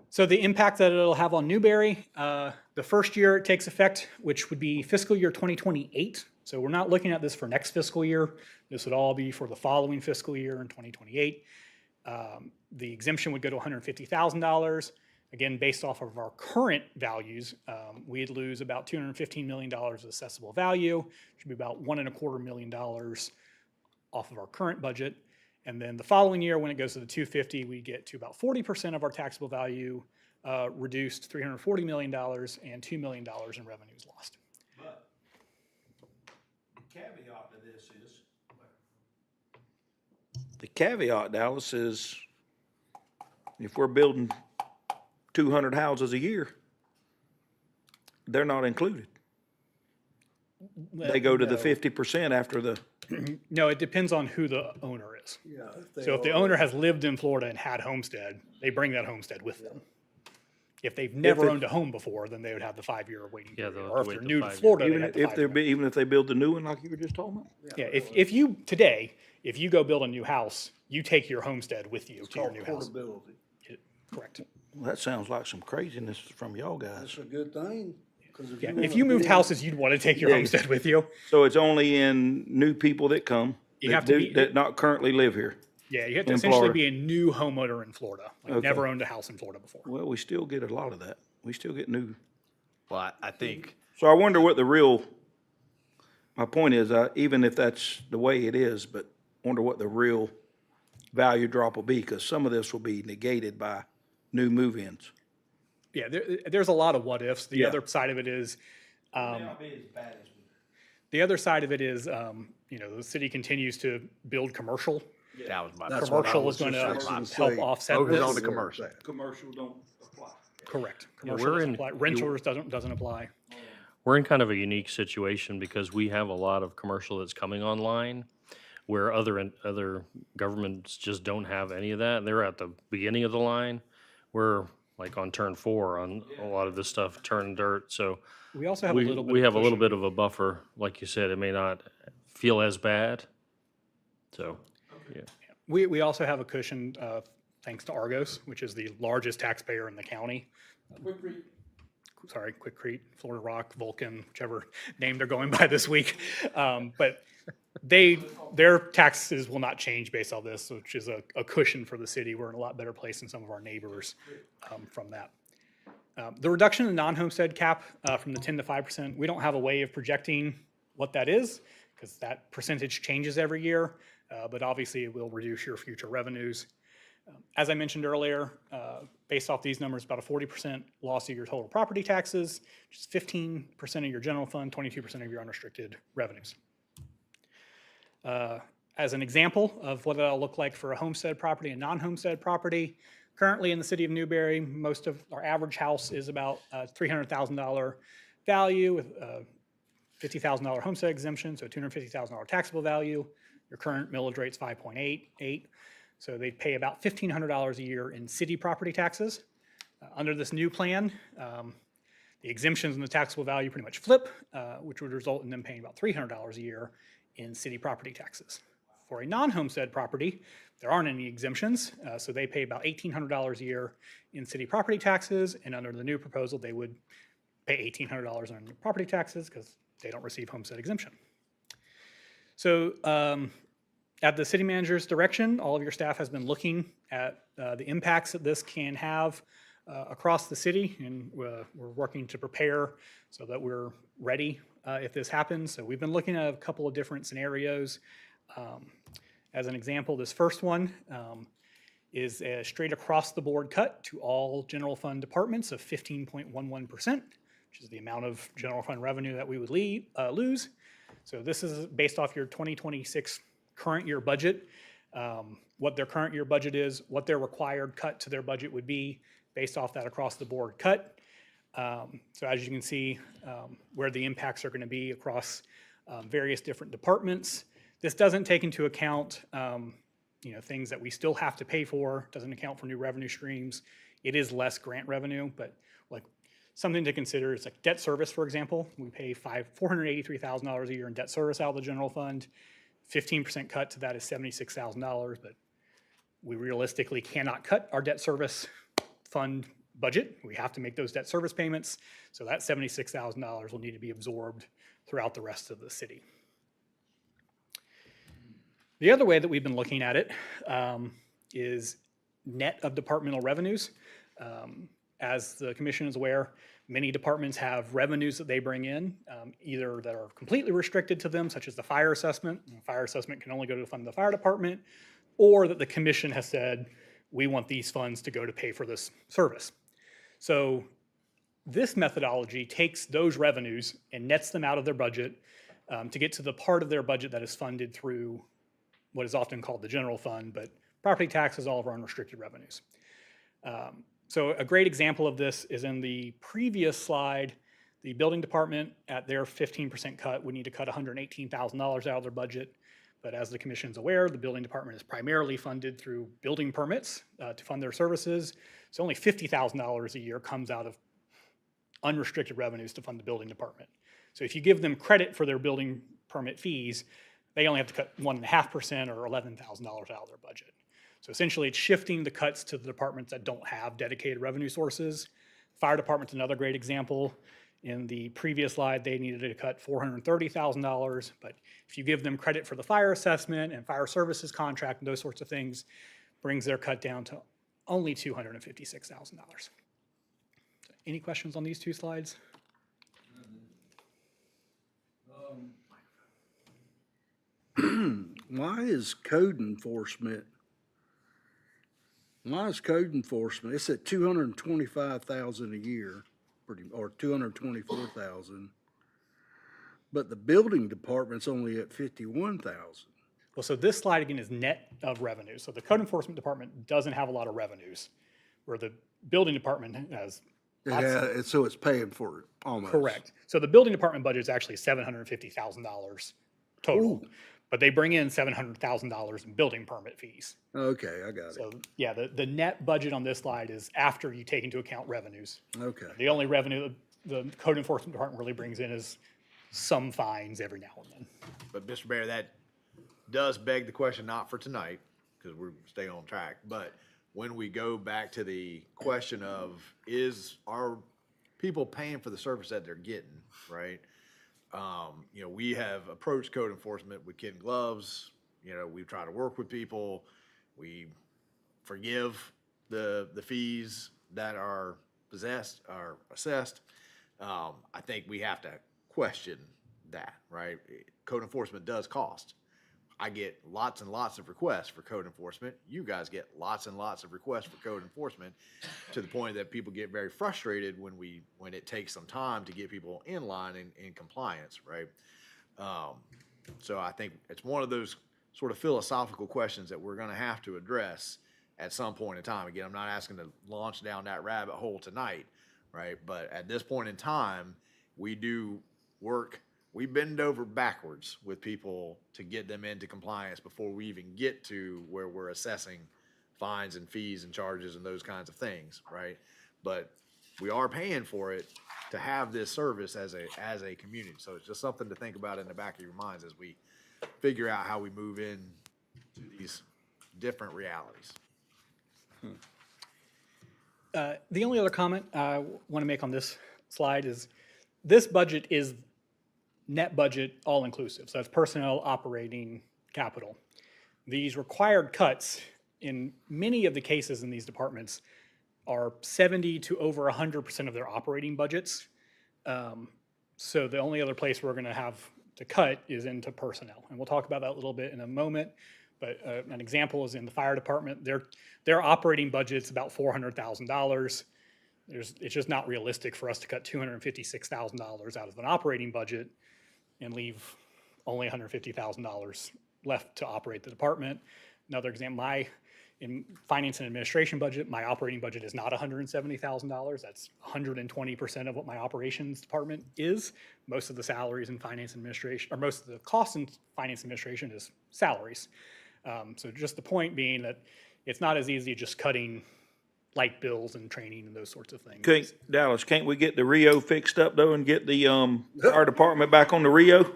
So the impact that it'll have on Newberry, the first year it takes effect, which would be fiscal year 2028. So we're not looking at this for next fiscal year. This would all be for the following fiscal year in 2028. The exemption would go to $150,000. Again, based off of our current values, we'd lose about $215 million of assessable value, which would be about $1.25 million off of our current budget. And then the following year, when it goes to the 250, we get to about 40% of our taxable value reduced, $340 million, and $2 million in revenues lost. But the caveat, Dallas, is if we're building 200 houses a year, they're not included. They go to the 50% after the. No, it depends on who the owner is. Yeah. So if the owner has lived in Florida and had homestead, they bring that homestead with them. If they've never owned a home before, then they would have the 5-year waiting Yeah, period. they'll have Or to if wait they're the new to 5 years. Florida, Even they have the if 5 year. even if they build the new one like you were just talking about. Yeah, if you today, if you go build a new house, you take your homestead with you to your new house. Portability. Correct. Well, that sounds like some craziness from y'all guys. That's a good thing. 'Cause Yeah, wanna if you moved build- houses, you'd want to take your homestead with you. So it's only in new people that come You that, have to be- that not currently live here. Yeah, you have to In essentially Florida. be a new homeowner in Florida. Like Okay. never owned a house in Florida before. Well, we still get a lot of that. We still get new. Well, I think, So I wonder what my point is, even if that's the way it is, but wonder what the real value drop will be, because some of this will be negated by new move-ins. Yeah, there's a lot of what ifs. The Yeah. other side of it is, May not be as bad as we. the other side of it is, the city continues to build commercial. That was my. That's what I Commercial was is going just to fixing to help say. offset Focus on this. the commercial. Commercial don't apply. Correct. Yeah, Commercial doesn't apply. Renters doesn't apply. We're in kind of a unique situation because we have a lot of commercial that's coming online where other governments just don't have any of that. They're at the beginning of the line. We're like on turn 4 on a lot of this stuff, turn dirt. So We also have a little bit. we of have a little cushion. bit of a buffer. Like you said, it may not feel as bad. So, yeah. We also have a cushion, thanks to Argos, which is the largest taxpayer in the county. Quikrete, Florida Rock, Vulcan, whichever name they're going by this week. But their taxes will not change based on this, which is a cushion for the city. We're in a lot better place than some of our neighbors from that. The reduction in the non-homestead cap from the 10 to 5%, we don't have a way of projecting what that is because that percentage changes every year, but obviously it will reduce your future revenues. As I mentioned earlier, based off these numbers, about a 40% loss of your total property taxes, which is 15% of your general fund, 22% of your unrestricted revenues. As an example of what that'll look like for a homestead property and non-homestead property, currently in the city of Newberry, most of our average house is about $300,000 value with a $50,000 homestead exemption, so $250,000 taxable value. Your current millage rate's 5.88. So they pay about $1,500 a year in city property taxes. Under this new plan, the exemptions and the taxable value pretty much flip, which would result in them paying about $300 a year in city property taxes. For a non-homestead property, there aren't any exemptions, so they pay about $1,800 a year in city property taxes, and under the new proposal, they would pay $1,800 on property taxes because they don't receive homestead exemption. So at the city manager's direction, all of your staff has been looking at the impacts that this can have across the city, and we're working to prepare so that we're ready if this happens. So we've been looking at a couple of different scenarios. As an example, this first one is a straight across the board cut to all general fund departments of 15.11%, which is the amount of general fund revenue that we would lose. So this is based off your 2026 current year budget, what their current year budget is, what their required cut to their budget would be based off that across the board cut. So as you can see, where the impacts are going to be across various different departments. This doesn't take into account things that we still have to pay for, doesn't account for new revenue streams. It is less grant revenue, but like something to consider is like debt service, for example. We pay $483,000 a year in debt service out of the general fund. 15% cut to that is $76,000, but we realistically cannot cut our debt service fund budget. We have to make those debt service payments, so that $76,000 will need to be absorbed throughout the rest of the city. The other way that we've been looking at it is net of departmental revenues. As the commission is aware, many departments have revenues that they bring in, either that are completely restricted to them, such as the fire assessment. The fire assessment can only go to fund the fire department, or that the commission has said, we want these funds to go to pay for this service. So this methodology takes those revenues and nets them out of their budget to get to the part of their budget that is funded through what is often called the general fund, but property tax is all of our unrestricted revenues. So a great example of this is in the previous slide. The building department at their 15% cut would need to cut $118,000 out of their budget. But as the commission is aware, the building department is primarily funded through building permits to fund their services. So only $50,000 a year comes out of unrestricted revenues to fund the building department. So if you give them credit for their building permit fees, they only have to cut 1.5% or $11,000 out of their budget. So essentially, it's shifting the cuts to the departments that don't have dedicated revenue sources. Fire department's another great example. In the previous slide, they needed to cut $430,000, but if you give them credit for the fire assessment and fire services contract and those sorts of things, brings their cut down to only $256,000. Any questions on these two slides? Why is code enforcement? It's at 225,000 a year, or 224,000. But the building department's only at 51,000. Well, so this slide again is net of revenue. So the code enforcement department doesn't have a lot of revenues, where the building department has lots. Yeah, so it's paying for it, almost. Correct. So the building department budget is actually $750,000 total, Ooh. but they bring in $700,000 in building permit fees. Okay, I got it. So yeah, the net budget on this slide is after you take into account revenues. Okay. The only revenue the code enforcement department really brings in is some fines every now and then. But Mr. Mayor, that does beg the question, not for tonight, because we're staying on track, but when we go back to the question of, are people paying for the service that they're getting, right? You know, we have approached code enforcement with kid gloves. You know, we try to work with people. We forgive the fees that are assessed. I think we have to question that, right? Code enforcement does cost. I get lots and lots of requests for code enforcement. You guys get lots and lots of requests for code enforcement, to the point that people get very frustrated when it takes some time to get people in line and in compliance, right? So I think it's one of those sort of philosophical questions that we're going to have to address at some point in time. Again, I'm not asking to launch down that rabbit hole tonight, right? But at this point in time, we bend over backwards with people to get them into compliance before we even get to where we're assessing fines and fees and charges and those kinds of things, right? But we are paying for it to have this service as a community. So it's just something to think about in the back of your minds as we figure out how we move in to these different realities. The only other comment I want to make on this slide is this budget is net budget all-inclusive. So that's personnel, operating, capital. These required cuts in many of the cases in these departments are 70 to over 100% of their operating budgets. So the only other place we're going to have to cut is into personnel. And we'll talk about that a little bit in a moment. But an example is in the fire department. Their operating budget's about $400,000. It's just not realistic for us to cut $256,000 out of an operating budget and leave only $150,000 left to operate the department. Another example, in finance and administration budget, my operating budget is not $170,000. That's 120% of what my operations department is. Most of the salaries in finance administration, or most of the costs in finance administration is salaries. So just the point being that it's not as easy just cutting light bills and training and those sorts of things. Dallas, can't we get the Rio fixed up though and get the fire department back on the Rio?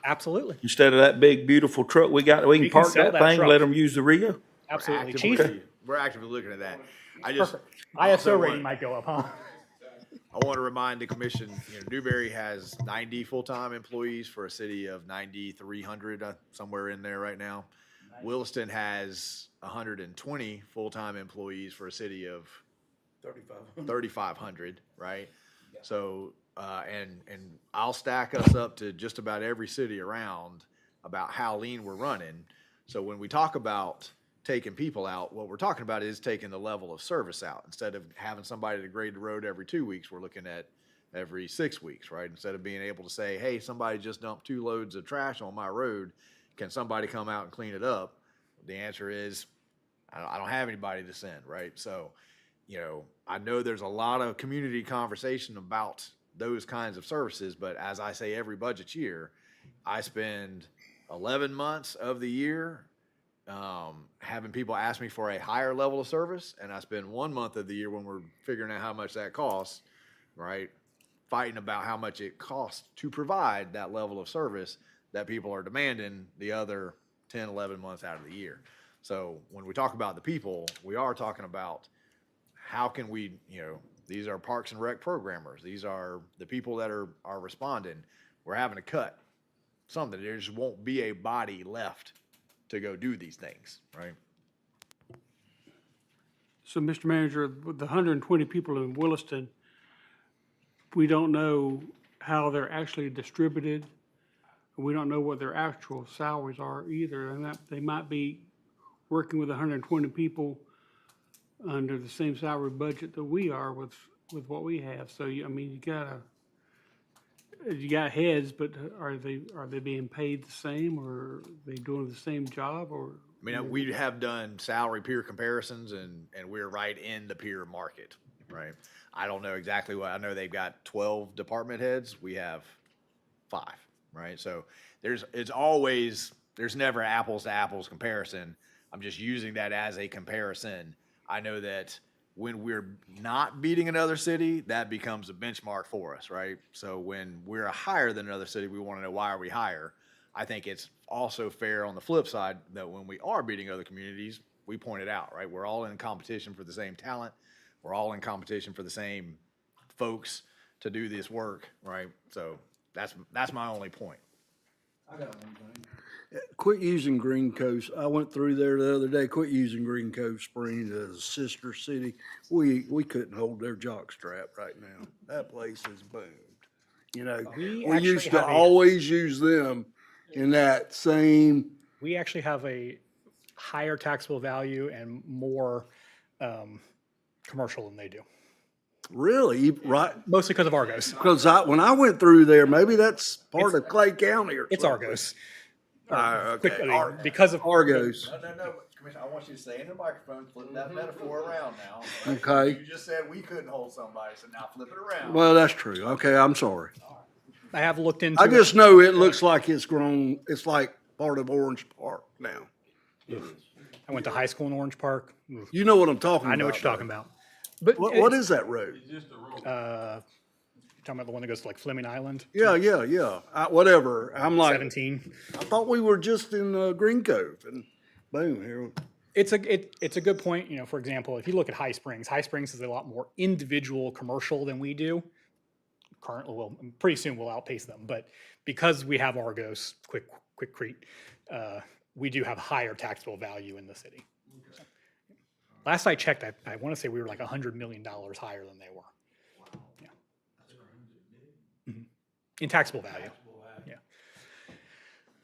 Absolutely. Instead of that big beautiful truck we got, we can can park sell that that thing, truck. let them use the Rio? Absolutely. We're actively looking at that. Perfect. Also ISO rating want- might go up, huh? I want to remind the commission, Newberry has 90 full-time employees for a city of 9,300, somewhere in there right now. Williston has 120 full-time employees for a city of 3,500, right? So, and I'll stack us up to just about every city around about how lean we're running. So when we talk about taking people out, what we're talking about is taking the level of service out. Instead of having somebody to grade the road every 2 weeks, we're looking at every 6 weeks, right? Instead of being able to say, hey, somebody just dumped 2 loads of trash on my road, can somebody come out and clean it up? The answer is, I don't have anybody to send, right? So, I know there's a lot of community conversation about those kinds of services, but as I say every budget year, I spend 11 months of the year having people ask me for a higher level of service, and I spend 1 month of the year when we're figuring out how much that costs, right, fighting about how much it costs to provide that level of service that people are demanding the other 10, 11 months out of the year. So when we talk about the people, we are talking about how can we, these are Parks and Rec programmers. These are the people that are responding. We're having to cut something. There just won't be a body left to go do these things, right? So, Mr. Manager, with the 120 people in Williston, we don't know how they're actually distributed We don't know what their actual salaries are either, and that they might be working with 120 people under the same salary budget that we are with what we have. So, I mean, you got heads, but are they being paid the same, or are they doing the same job, or? I mean, we have done salary peer comparisons, and we're right in the peer market, right? I don't know exactly what, I know they've got 12 department heads. We have 5, right? So there's never apples to apples comparison. I'm just using that as a comparison. I know that when we're not beating another city, that becomes a benchmark for us, right? So when we're higher than another city, we want to know, why are we higher? I think it's also fair on the flip side that when we are beating other communities, we point it out, right? We're all in competition for the same talent. We're all in competition for the same folks to do this work, right? So that's my only point. I got one thing. Quit using Green Cove. I went through there the other day. Quit using Green Cove Springs as a sister city. We couldn't hold their jock strap right now. That place is boomed. You know, we actually used to have a- always use them in that same. We actually have a higher taxable value and more commercial than they do, Really, right? mostly because of Argos. Because when I went through there, maybe that's part of Clay County or It's something. Argos. Okay. Because of Argos. No, Commissioner, I want you to say in the microphone, flip that metaphor around now. Okay. You just said we couldn't hold somebody, so now flip it around. Well, that's true. Okay, I'm sorry. I have looked into. I just know it looks like it's grown. It's like part of Orange Park now. I went to high school in Orange Park. You know what I'm talking about. I know what you're talking about. But What is that road? Talking about the one that goes to like Fleming Island, Yeah. Whatever. I'm like, 17. I thought we were just in Green Cove, and boom, here. It's a good point. You know, for example, if you look at High Springs is a lot more individual commercial than we do. Currently, well, pretty soon we'll outpace them. But because we have Argos, Quikrete, we do have higher taxable value in the city. So, last I checked, I want to say we were like $100 million higher than they were. Yeah. Mhm. In taxable value. Yeah.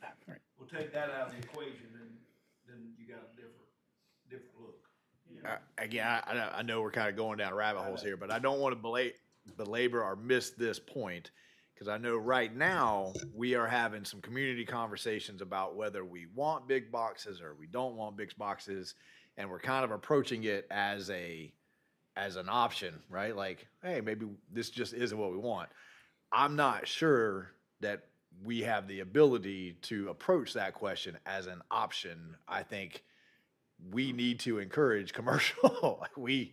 All right. We'll take that out of the equation, then you got a different look. Again, I know we're kind of going down rabbit holes here, but I don't want to belabor or miss this point, because I know right now we are having some community conversations about whether we want big boxes or we don't want big boxes, and we're kind of approaching it as an option, right? Like, hey, maybe this just isn't what we want. I'm not sure that we have the ability to approach that question as an option. I think we need to encourage commercial. If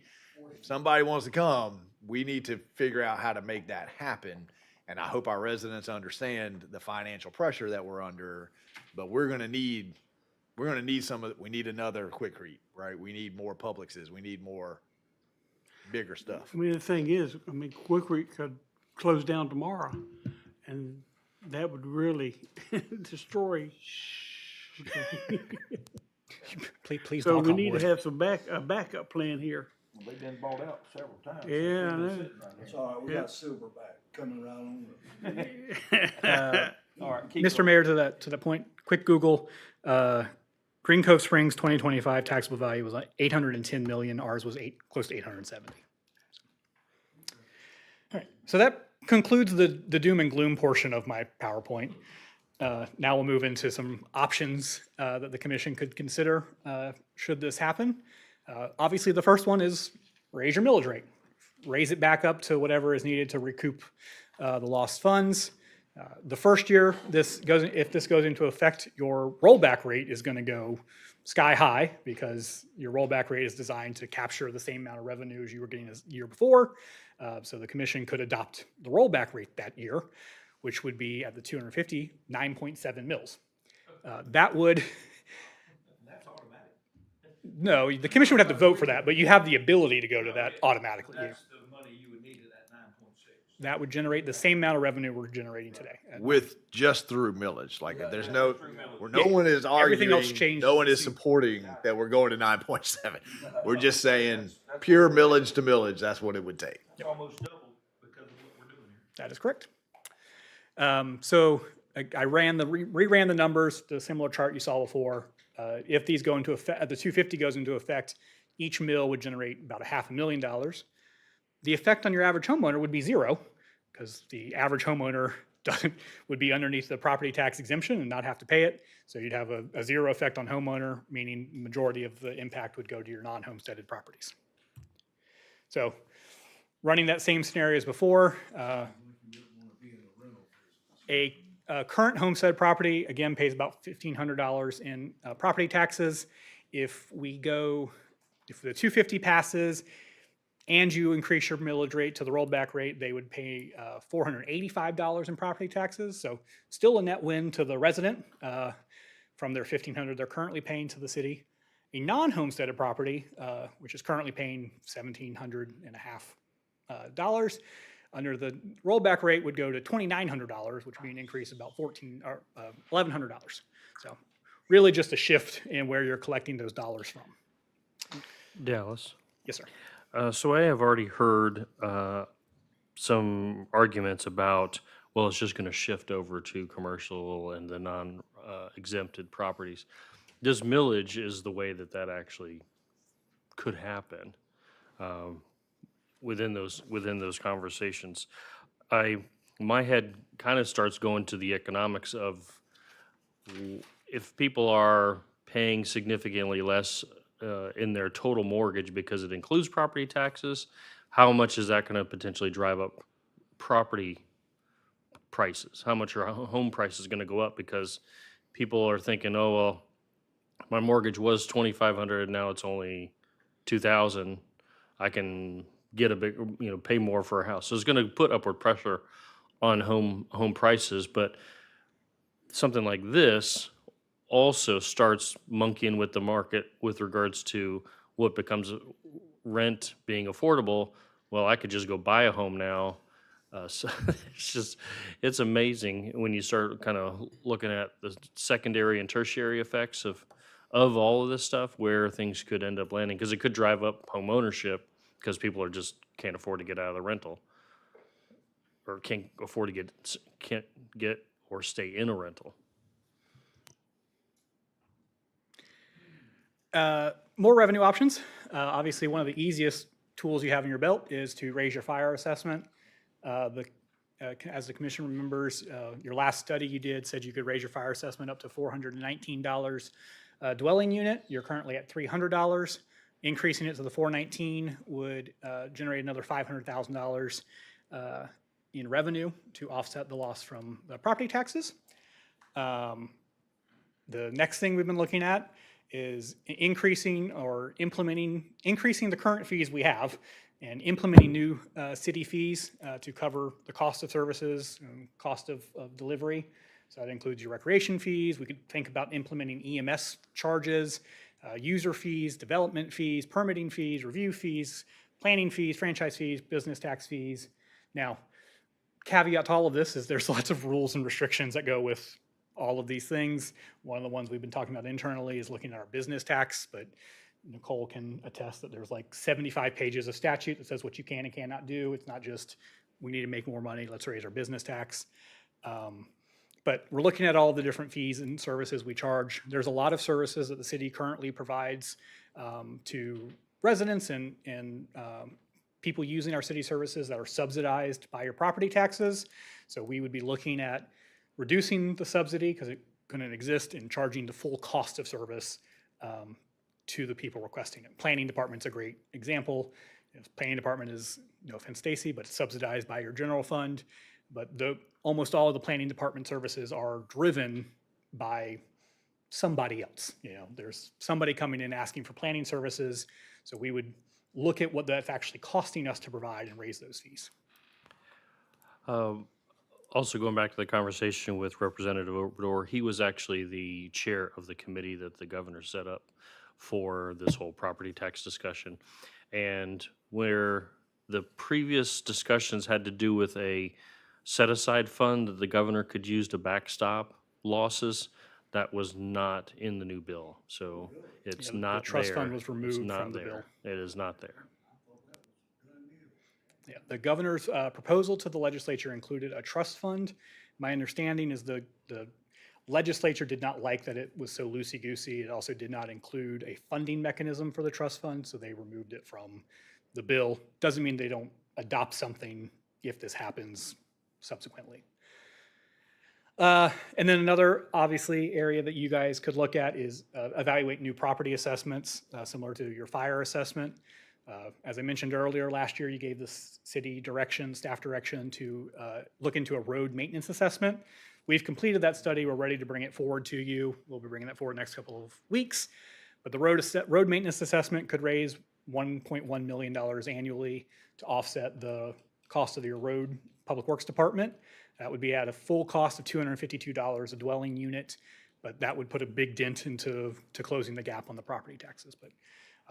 somebody wants to come, we need to figure out how to make that happen. And I hope our residents understand the financial pressure that we're under, but we're going to need we need another Quikrete, right? We need more Publixes. We need more bigger stuff. I mean, the thing is, Quikrete could close down tomorrow, and that would really destroy. Please So knock we on need wood. to have a backup plan here. They've been bought out several times. Yeah, I know. That's all right. We got Silverback coming right on. All right, keep Mr. going. Mayor, to that point, quick Google, Green Cove Springs 2025 taxable value was like 810 million. Ours was close to 870. All right, so that concludes the doom and gloom portion of my PowerPoint. Now we'll move into some options that the commission could consider should this happen. Obviously, the first one is raise your millage rate. Raise it back up to whatever is needed to recoup the lost funds. The first year if this goes into effect, your rollback rate is going to go sky high, because your rollback rate is designed to capture the same amount of revenue as you were getting the year before. So the commission could adopt the rollback rate that year, which would be at the 250, 9.7 mils. That would. That's automatic. No, the commission would have to vote for that, but you have the ability to go to that automatically. That's the money you would need at that 9.6. That would generate the same amount of revenue we're generating today. With just through millage, like there's no, where no Yeah, one is everything else arguing, changed. no one is supporting that we're going to 9.7. We're just saying pure millage to millage, that's what it would take. It's almost double because of what we're doing here. That is correct. So I reran the numbers, the similar chart you saw before. If these go into effect, the 250 goes into effect, each mill would generate about $500,000. The effect on your average homeowner would be zero, because the average homeowner would be underneath the property tax exemption and not have to pay it. So you'd have a zero effect on homeowner, meaning the majority of the impact would go to your non-homesteaded properties. So running that same scenario as before, a current homestead property, again, pays about $1,500 in property taxes. If the 250 passes and you increase your millage rate to the rollback rate, they would pay $485 in property taxes. So still a net win to the resident from their $1,500 they're currently paying to the city. A non-homesteaded property, which is currently paying $1,750 under the rollback rate, would go to $2,900, which would be an increase of about $1,100. So really just a shift in where you're collecting those dollars from. Dallas. Yes, sir. So I have already heard some arguments about, well, it's just going to shift over to commercial and the non-exempted properties. This millage is the way that actually could happen within those conversations. My head kind of starts going to the economics of if people are paying significantly less in their total mortgage because it includes property taxes, how much is that going to potentially drive up property prices? How much are home prices going to go up because people are thinking, oh, well, my mortgage was $2,500, now it's only $2,000. I can get a big, pay more for a house. So it's going to put upward pressure on home prices. But something like this also starts monkeying with the market with regards to what becomes rent being affordable. Well, I could just go buy a home now. So it's amazing when you start kind of looking at the secondary and tertiary effects of all of this stuff, where things could end up landing, because it could drive up home ownership because people can't afford to get out of the rental, or can't get or stay in a rental. More revenue options. Obviously, one of the easiest tools you have in your belt is to raise your fire assessment. As the commission remembers, your last study you did said you could raise your fire assessment up to $419 dwelling unit. You're currently at $300. Increasing it to the $419 would generate another $500,000 in revenue to offset the loss from the property taxes. The next thing we've been looking at is increasing the current fees we have and implementing new city fees to cover the cost of services and cost of delivery. So that includes your recreation fees. We could think about implementing EMS charges, user fees, development fees, permitting fees, review fees, planning fees, franchise fees, business tax fees. Now, caveat to all of this is there's lots of rules and restrictions that go with all of these things. One of the ones we've been talking about internally is looking at our business tax, but Nicole can attest that there's like 75 pages of statute that says what you can and cannot do. It's not just, we need to make more money, let's raise our business tax. But we're looking at all the different fees and services we charge. There's a lot of services that the city currently provides to residents and people using our city services that are subsidized by your property taxes. So we would be looking at reducing the subsidy because it couldn't exist, and charging the full cost of service to the people requesting it. Planning department's a great example. Planning department is, no offense, Stacy, but it's subsidized by your general fund. But almost all of the planning department services are driven by somebody else. There's somebody coming in asking for planning services. So we would look at what that's actually costing us to provide and raise those fees. Also, going back to the conversation with Representative Obrador, he was actually the chair of the committee that the governor set up for this whole property tax discussion. And where the previous discussions had to do with a set-aside fund that the governor could use to backstop losses, that was not in the new bill. So it's not there. The trust fund was removed It's not from the there. bill. It is not there. Yeah, the governor's proposal to the legislature included a trust fund. My understanding is the legislature did not like that it was so loosey-goosey. It also did not include a funding mechanism for the trust fund, so they removed it from the bill. Doesn't mean they don't adopt something if this happens subsequently. And then another, obviously, area that you guys could look at is evaluate new property assessments, similar to your fire assessment. As I mentioned earlier, last year you gave the city direction, staff direction to look into a road maintenance assessment. We've completed that study. We're ready to bring it forward to you. We'll be bringing that forward next couple of weeks. But the road maintenance assessment could raise $1.1 million annually to offset the cost of your road public works department. That would be at a full cost of $252 a dwelling unit, but that would put a big dent into closing the gap on the property taxes. But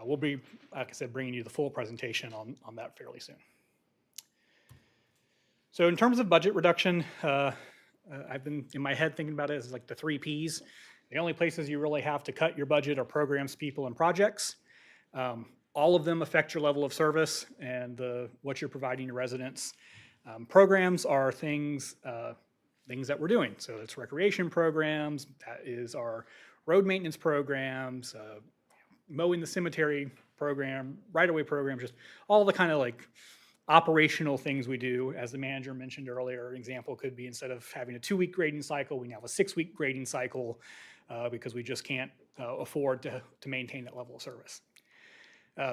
we'll be, like I said, bringing you the full presentation on that fairly soon. So in terms of budget reduction, I've been in my head thinking about it as like the 3 Ps. The only places you really have to cut your budget are programs, people, and projects. All of them affect your level of service and what you're providing your residents. Programs are things that we're doing. So it's recreation programs, that is our road maintenance programs, mowing the cemetery program, right-of-way programs, just all the kind of like operational things we do. As the manager mentioned earlier, an example could be instead of having a 2-week grading cycle, we now have a 6-week grading cycle because we just can't afford to maintain that level of service.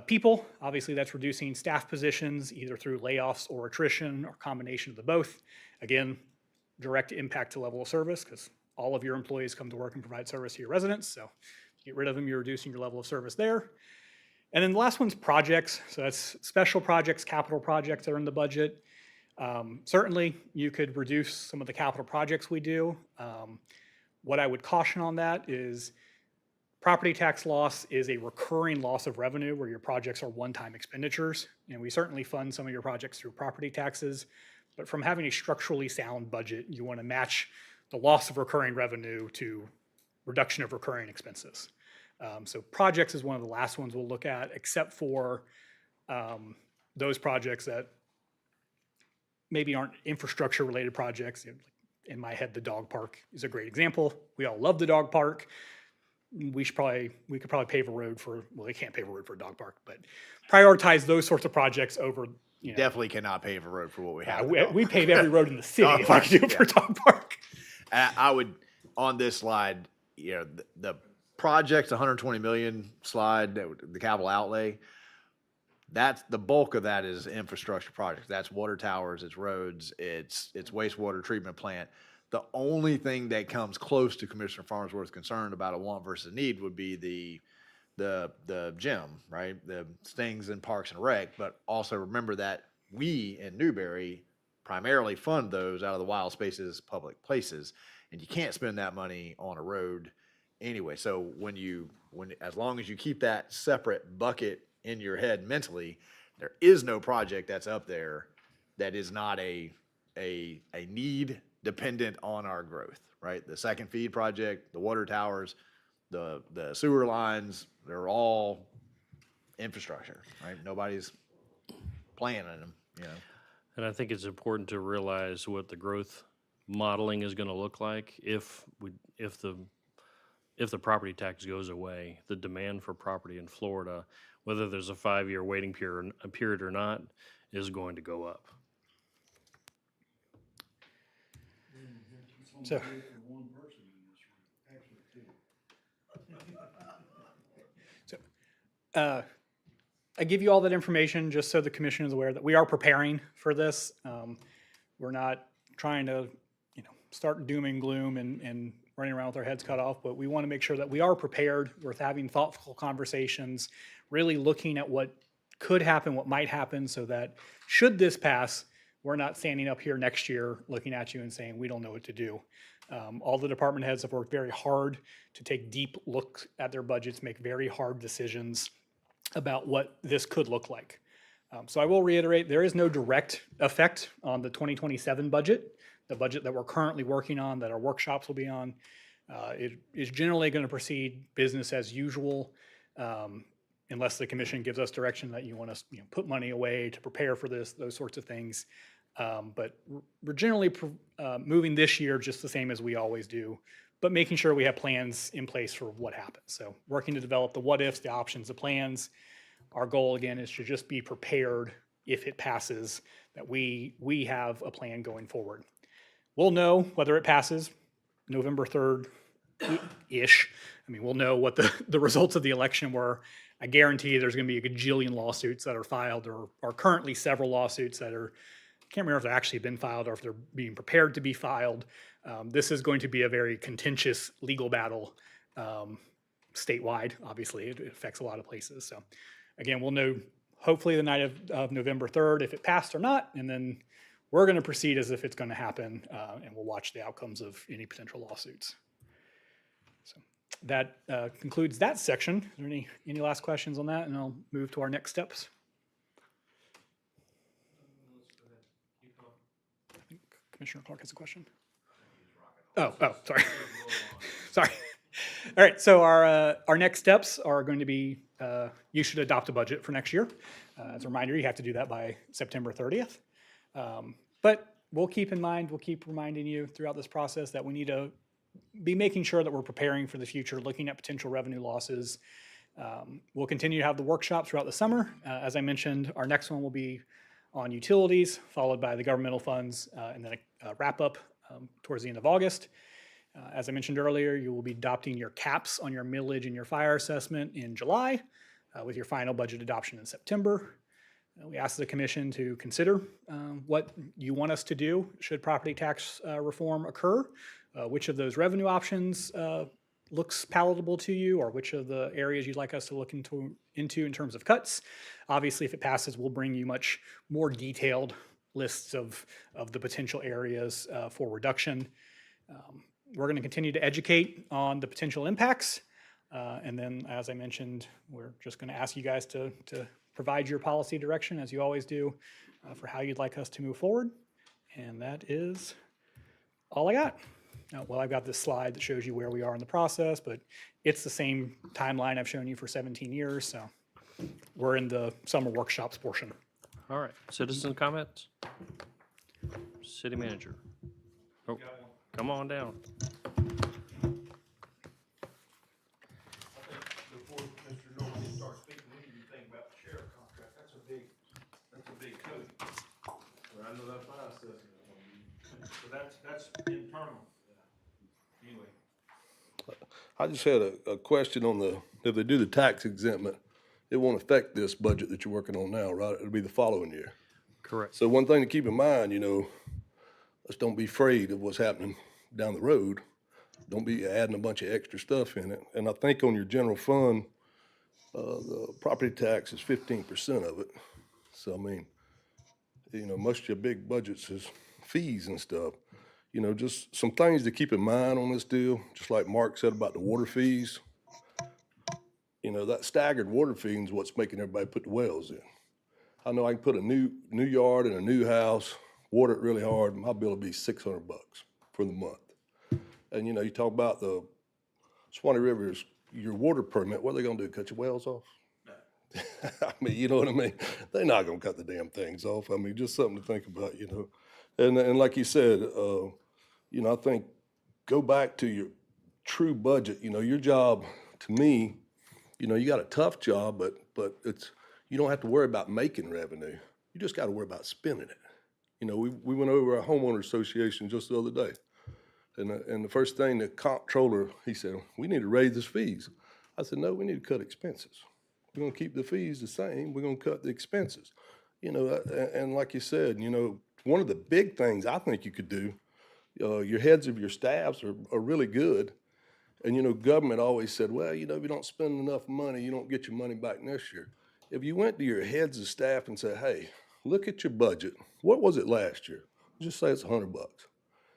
People, obviously that's reducing staff positions either through layoffs or attrition or combination of the both. Again, direct impact to level of service because all of your employees come to work and provide service to your residents. So if you get rid of them, you're reducing your level of service there. And then the last one's projects. So that's special projects, capital projects that are in the budget. Certainly you could reduce some of the capital projects we do. What I would caution on that is property tax loss is a recurring loss of revenue where your projects are one-time expenditures. And we certainly fund some of your projects through property taxes, but from having a structurally sound budget, you want to match the loss of recurring revenue to reduction of recurring expenses. So projects is one of the last ones we'll look at, except for those projects that maybe aren't infrastructure-related projects. In my head, the dog park is a great example. We all love the dog park. We could probably pave a road for, well, they can't pave a road for a dog park, but prioritize those sorts of projects over, you know. Definitely cannot pave a road for what we have. We pave every road in the city if I could do it for a dog park. I would, on this slide, you know, the projects, 120 million slide, the capital outlay, that's the bulk of that is infrastructure projects. That's water towers, it's roads, it's wastewater treatment plant. The only thing that comes close to Commissioner Farnsworth's concern about a want versus need would be the gym, right? The things in Parks and Rec, but also remember that we in Newberry primarily fund those out of the wild spaces, public places, and you can't spend that money on a road anyway. So as long as you keep that separate bucket in your head mentally, there is no project that's up there that is not a need dependent on our growth, right? The second feed project, the water towers, the sewer lines, they're all infrastructure, right? Nobody's playing in them, you know? And I think it's important to realize what the growth modeling is going to look like if the property tax goes away. The demand for property in Florida, whether there's a 5-year waiting period or not, is going to go up. So, I give you all that information just so the commission is aware that we are preparing for this. We're not trying to, start doom and gloom and running around with our heads cut off, but we want to make sure that we are prepared. We're having thoughtful conversations, really looking at what could happen, what might happen, so that should this pass, we're not standing up here next year looking at you and saying, we don't know what to do. All the department heads have worked very hard to take deep looks at their budgets, make very hard decisions about what this could look like. So I will reiterate, there is no direct effect on the 2027 budget. The budget that we're currently working on, that our workshops will be on, it is generally going to proceed business as usual. unless the commission gives us direction that you want us, put money away to prepare for this, those sorts of things. But we're generally moving this year just the same as we always do, but making sure we have plans in place for what happens. So working to develop the what ifs, the options, the plans. Our goal again is to just be prepared if it passes, that we have a plan going forward. We'll know whether it passes November 3rd-ish. I mean, we'll know what the results of the election were. I guarantee there's going to be a gajillion lawsuits that are filed, or are currently several lawsuits that are, I can't remember if they've actually been filed or if they're being prepared to be filed. This is going to be a very contentious legal battle statewide. Obviously, it affects a lot of places. So again, we'll know hopefully the night of November 3rd if it passed or not, and then we're going to proceed as if it's going to happen, and we'll watch the outcomes of any potential lawsuits. So that concludes that section. Is there any last questions on that? And I'll move to our next steps. I think Commissioner Clark has a question. Oh, sorry. Sorry. All right, so our next steps are going to be, you should adopt a budget for next year. As a reminder, you have to do that by September 30th. But we'll keep in mind, we'll keep reminding you throughout this process that we need to be making sure that we're preparing for the future, looking at potential revenue losses. We'll continue to have the workshop throughout the summer. As I mentioned, our next one will be on utilities, followed by the governmental funds, and then a wrap up towards the end of August. As I mentioned earlier, you will be adopting your caps on your millage and your fire assessment in July, with your final budget adoption in September. We asked the commission to consider what you want us to do should property tax reform occur, which of those revenue options looks palatable to you, or which of the areas you'd like us to look into in terms of cuts. Obviously, if it passes, we'll bring you much more detailed lists of the potential areas for reduction. We're going to continue to educate on the potential impacts. And then, as I mentioned, we're just going to ask you guys to provide your policy direction, as you always do, for how you'd like us to move forward. And that is all I got. Well, I've got this slide that shows you where we are in the process, but it's the same timeline I've shown you for 17 years. So we're in the summer workshops portion. All right, citizen comments? City manager. Oh, come on down. Before Mr. Norman starts speaking, we need to think about the sheriff contract. That's a big code. Well, I know that fire assessment. So that's internal. Anyway. I just had a question on if they do the tax exempt, it won't affect this budget that you're working on now, right? It'll be the following year. Correct. So one thing to keep in mind, let's don't be afraid of what's happening down the road. Don't be adding a bunch of extra stuff in it. And I think on your general fund, the property tax is 15% of it. So, I mean, most of your big budgets is fees and stuff. Just some things to keep in mind on this deal, just like Mark said about the water fees. That staggered water fee is what's making everybody put the wells in. I know I can put a new yard in a new house, water it really hard, my bill will be $600 for the month. And you talk about the Swanee River is your water permit, what are they gonna do, cut your wells off? I mean, you know what I mean? They're not gonna cut the damn things off. I mean, just something to think about, And like you said, I think go back to your true budget. Your job, to me, you got a tough job, but you don't have to worry about making revenue. You just got to worry about spending it. We went over a homeowner association just the other day, and the first thing the comptroller, he said, we need to raise the fees. I said, no, we need to cut expenses. We're going to keep the fees the same. We're going to cut the expenses. And like you said, one of the big things I think you could do, your heads of your staffs are really good. And, government always said, well, if you don't spend enough money, you don't get your money back next year. If you went to your heads of staff and said, hey, look at your budget. What was it last year? Just say it's $100.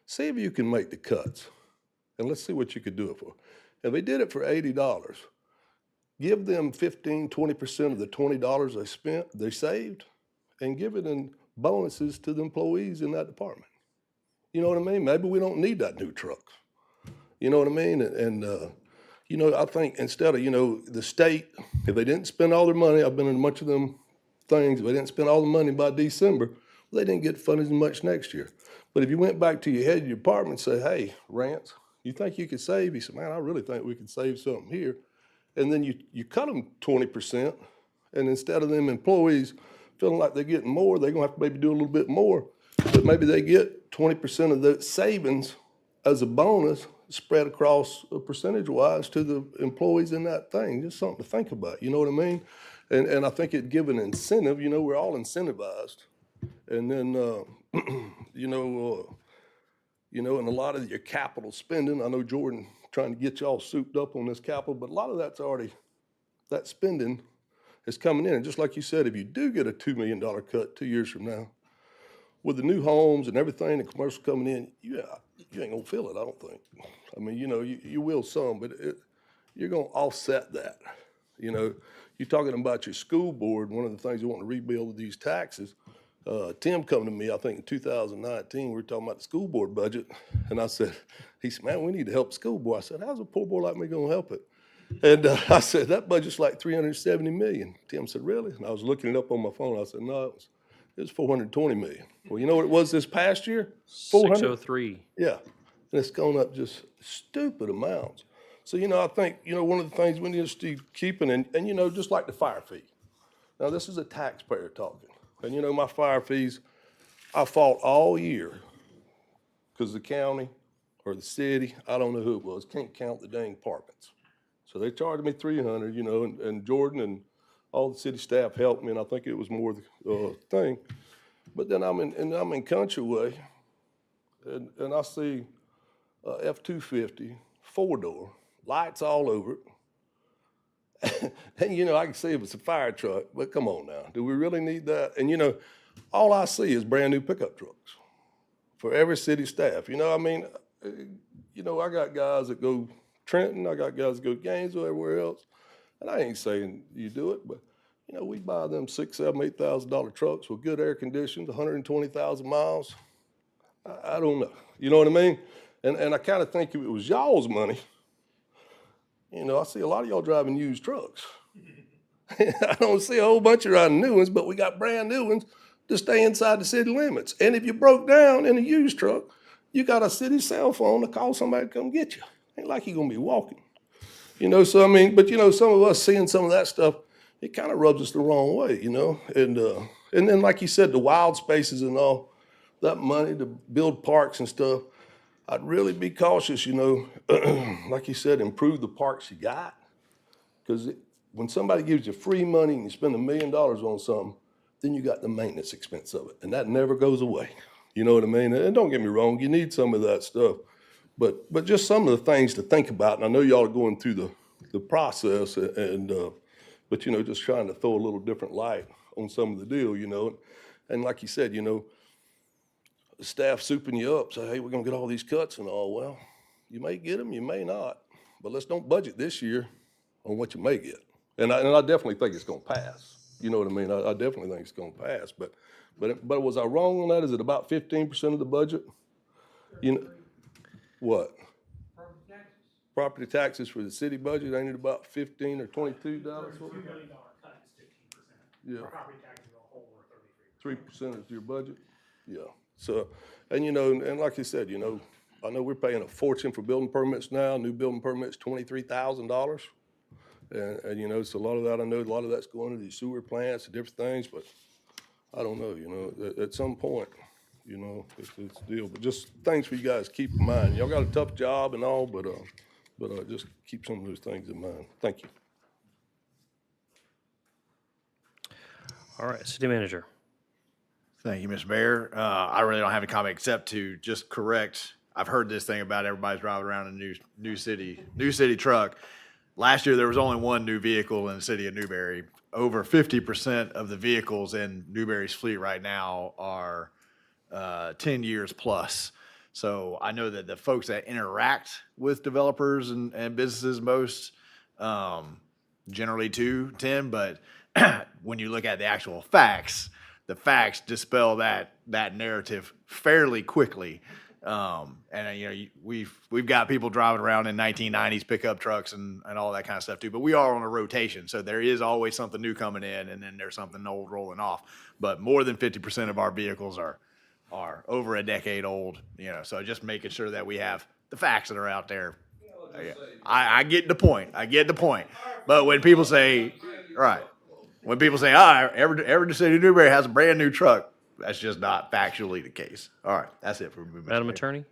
See if you can make the cuts. And let's see what you could do it for. If they did it for $80, give them 15, 20% of the $20 they saved, and give it in bonuses to the employees in that department. You know what I mean? Maybe we don't need that new truck. You know what I mean? And I think instead of, the state, if they didn't spend all their money, I've been in a bunch of them things, if they didn't spend all the money by December, well, they didn't get funded as much next year. But if you went back to your head of your department and say, hey, Rance, you think you could save? He said, man, I really think we can save something here. And then you cut them 20%, and instead of them employees feeling like they're getting more, they're gonna have to maybe do a little bit more, but maybe they get 20% of the savings as a bonus spread across percentage-wise to the employees in that thing. Just something to think about, you know what I mean? And I think it give an incentive, we're all incentivized. And then, and a lot of your capital spending, I know Jordan trying to get y'all souped up on this capital, but a lot of that's already, that spending is coming in. And just like you said, if you do get a $2 million cut 2 years from now, with the new homes and everything, the commercial coming in, you ain't gonna feel it, I don't think. I mean, you will some, but you're gonna offset that. You're talking about your school board, one of the things you want to rebuild with these taxes. Tim come to me, I think in 2019, we were talking about the school board budget, and he said, man, we need to help the school board. I said, how's a poor boy like me gonna help it? And I said, that budget's like $370 million. Tim said, really? And I was looking it up on my phone. I said, no, it was $420 million. Well, you know what it was this past year? 603. Yeah, and it's gone up just stupid amounts. So, I think, one of the things we need to keep keeping, and just like the fire fee. Now, this is a taxpayer talking. And, my fire fees, I fought all year because the county or the city, I don't know who it was, can't count the dang apartments. So they charged me $300, and Jordan and all the city staff helped me, and I think it was more the thing. But then I'm in Countryway, and I see F-250, 4-door, lights all over it. And, I can see it was a fire truck, but come on now, do we really need that? And, all I see is brand new pickup trucks for every city staff. I got guys that go Trenton, I got guys that go Gainesville, everywhere else. And I ain't saying you do it, but, we buy them $6,000, $7,000, $8,000 trucks with good air conditioned, 120,000 miles. I don't know. You know what I mean? And I kind of think if it was y'all's money, I see a lot of y'all driving used trucks. I don't see a whole bunch of riding new ones, but we got brand new ones to stay inside the city limits. And if you broke down in a used truck, you got a city cell phone to call somebody to come get you. Ain't like you're gonna be walking. So I mean, but some of us seeing some of that stuff, it kind of rubs us the wrong way, And then like you said, the wild spaces and all, that money to build parks and stuff, I'd really be cautious, like you said, improve the parks you got. Because when somebody gives you free money and you spend $1 million on something, then you got the maintenance expense of it. And that never goes away. You know what I mean? And don't get me wrong, you need some of that stuff. But just some of the things to think about. And I know y'all are going through the process but just trying to throw a little different light on some of the deal, And like you said, the staff souping you up, say, hey, we're gonna get all these cuts and all. Well, you may get them, you may not, but let's don't budget this year on what you may get. And I definitely think it's gonna pass. You know what I mean? I definitely think it's gonna pass. But was I wrong on that? Is it about 15% of the budget? What? Property taxes for the city budget, ain't it about $15 or $22? $2 million cut is 15%. Yeah. Property taxes as a whole are 33%. 3% is your budget? Yeah. So, and and like you said, I know we're paying a fortune for building permits now. New building permits, $23,000. And so a lot of that, I know a lot of that's going to these sewer plants and different things, but I don't know, at some point, it's a deal. But just things for you guys to keep in mind. Y'all got a tough job and all, but just keep some of those things in mind. Thank you. All right, city manager. Thank you, Mr. Mayor. I really don't have any comment except to just correct. I've heard this thing about everybody's driving around in a new city truck. Last year, there was only one new vehicle in the city of Newberry. Over 50% of the vehicles in Newberry's fleet right now are 10 years plus. So I know that the folks that interact with developers and businesses most, generally too, Tim, but when you look at the actual facts, the facts dispel that narrative fairly quickly. We've got people driving around in 1990s pickup trucks and all that kind of stuff too. But we are on a rotation, so there is always something new coming in, and then there's something old rolling off. But more than 50% of our vehicles are over a decade old. So just making sure that we have the facts that are out there. I get the point. But when people say, every city of Newberry has a brand new truck, that's just not factually the case. All right, that's it for me. Mr. Madam Mayor. Attorney?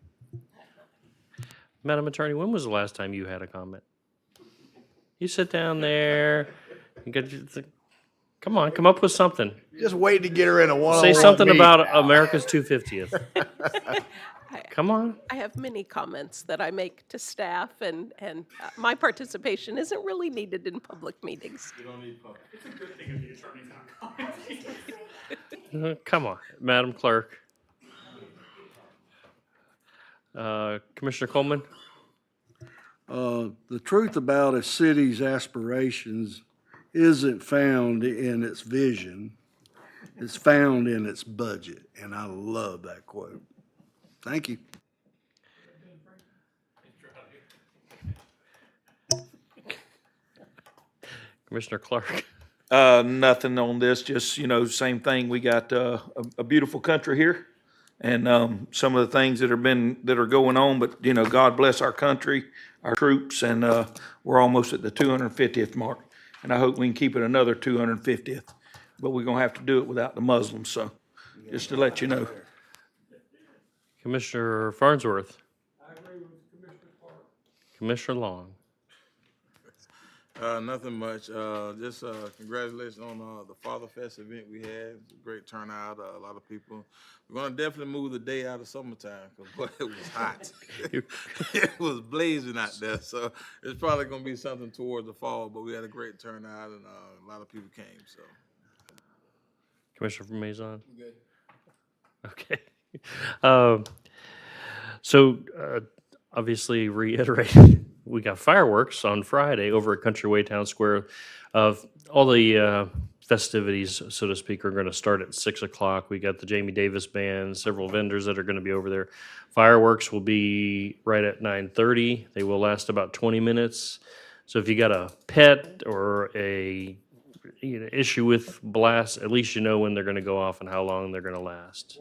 Madam Attorney, when was the last time you had a comment? You sit down there, come on, come up with something. Just waiting to get her in a one-on-one Say something meeting. about America's 250th. Come on. I have many comments that I make to staff, and my participation isn't really needed in public meetings. Come on, Madam Clerk. Commissioner Coleman? The truth about a city's aspirations isn't found in its vision. It's found in its budget, and I love that quote. Thank you. Commissioner Clark? Nothing on this, just, same thing. We got, a beautiful country here. And, some of the things that are going on, but, God bless our country, our troops, and, we're almost at the 250th mark. And I hope we can keep it another 250th, but we're gonna have to do it without the Muslims, so, just to let you know. Commissioner Farnsworth? I agree with Commissioner Clark. Commissioner Long? Nothing much. Just congratulations on the Father Fest event we had. It was a great turnout. A lot of people. We're gonna definitely move the day out of summertime because it was hot. It was blazing out there, so it's probably gonna be something towards the fall. But we had a great turnout and a lot of people came. So. Commissioner Maison? Good. Okay. Obviously reiterate, we got fireworks on Friday over at Countryway Town Square. All the festivities, so to speak, are going to start at 6 o'clock. We got the Jamie Davis Band, several vendors that are going to be over there. Fireworks will be right at 9:30. They will last about 20 minutes. So if you got a pet or a issue with blasts, at least you know when they're going to go off and how long they're going to last.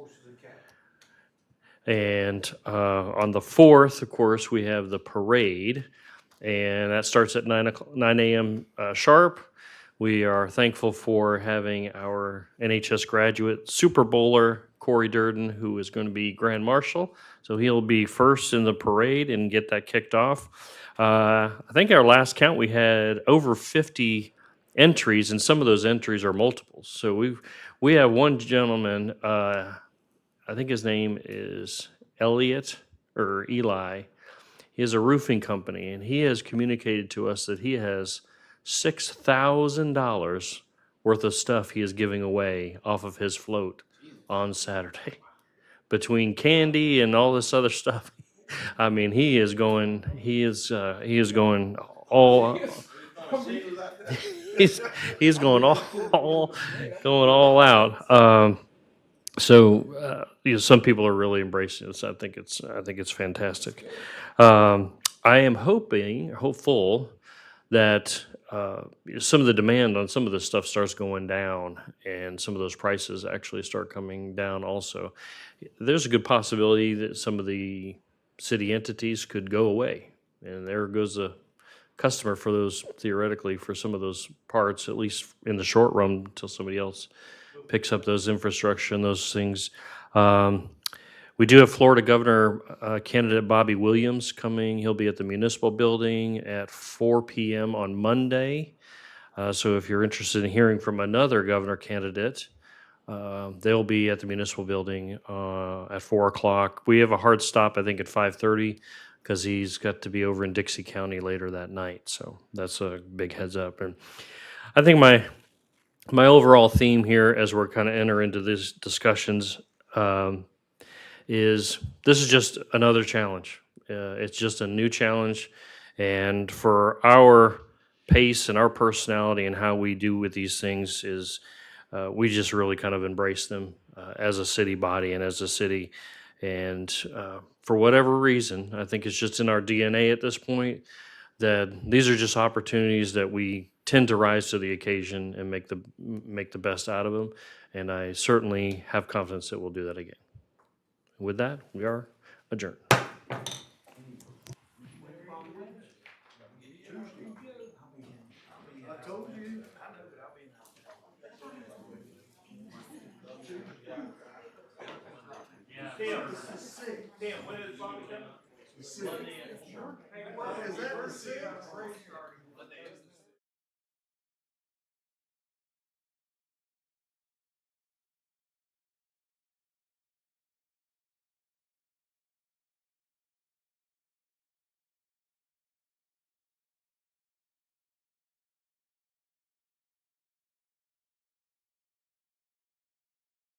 And on the 4th, of course, we have the parade, and that starts at 9 a.m. Sharp. We are thankful for having our NHS graduate Super Bowler, Corey Durden, who is going to be Grand Marshal. So he'll be first in the parade and get that kicked off. I think our last count, we had over 50 entries, and some of those entries are multiples. So we have one gentleman, I think his name is Elliot or Eli. He has a roofing company, and he has communicated to us that he has $6,000 worth of stuff he is giving away off of his float on Saturday. Between candy and all this other stuff, I mean, he is going all. He's going all out. Some people are really embracing this. I think it's fantastic. I am hopeful that some of the demand on some of this stuff starts going down, and some of those prices actually start coming down. Also, there's a good possibility that some of the city entities could go away, and there goes the customer for those, theoretically, for some of those parts, at least in the short run, until somebody else picks up those infrastructure and those things. We do have Florida Governor candidate Bobby Williams coming. He'll be at the Municipal Building at 4 p.m. on Monday. So if you're interested in hearing from another governor candidate, they'll be at the Municipal Building at 4 o'clock. We have a hard stop, I think, at 5:30 because he's got to be over in Dixie County later that night. So that's a big heads up. And I think my overall theme here, as we're kind of enter into these discussions, is this is just another challenge. It's just a new challenge, and for our pace and our personality and how we do with these things is we just really kind of embrace them as a city body and as a city, and for whatever reason, I think it's just in our DNA at this point, that these are just opportunities that we tend to rise to the occasion and make the best out of them. And I certainly have confidence that we'll do that again. With that, we are adjourned. Is that the sixth?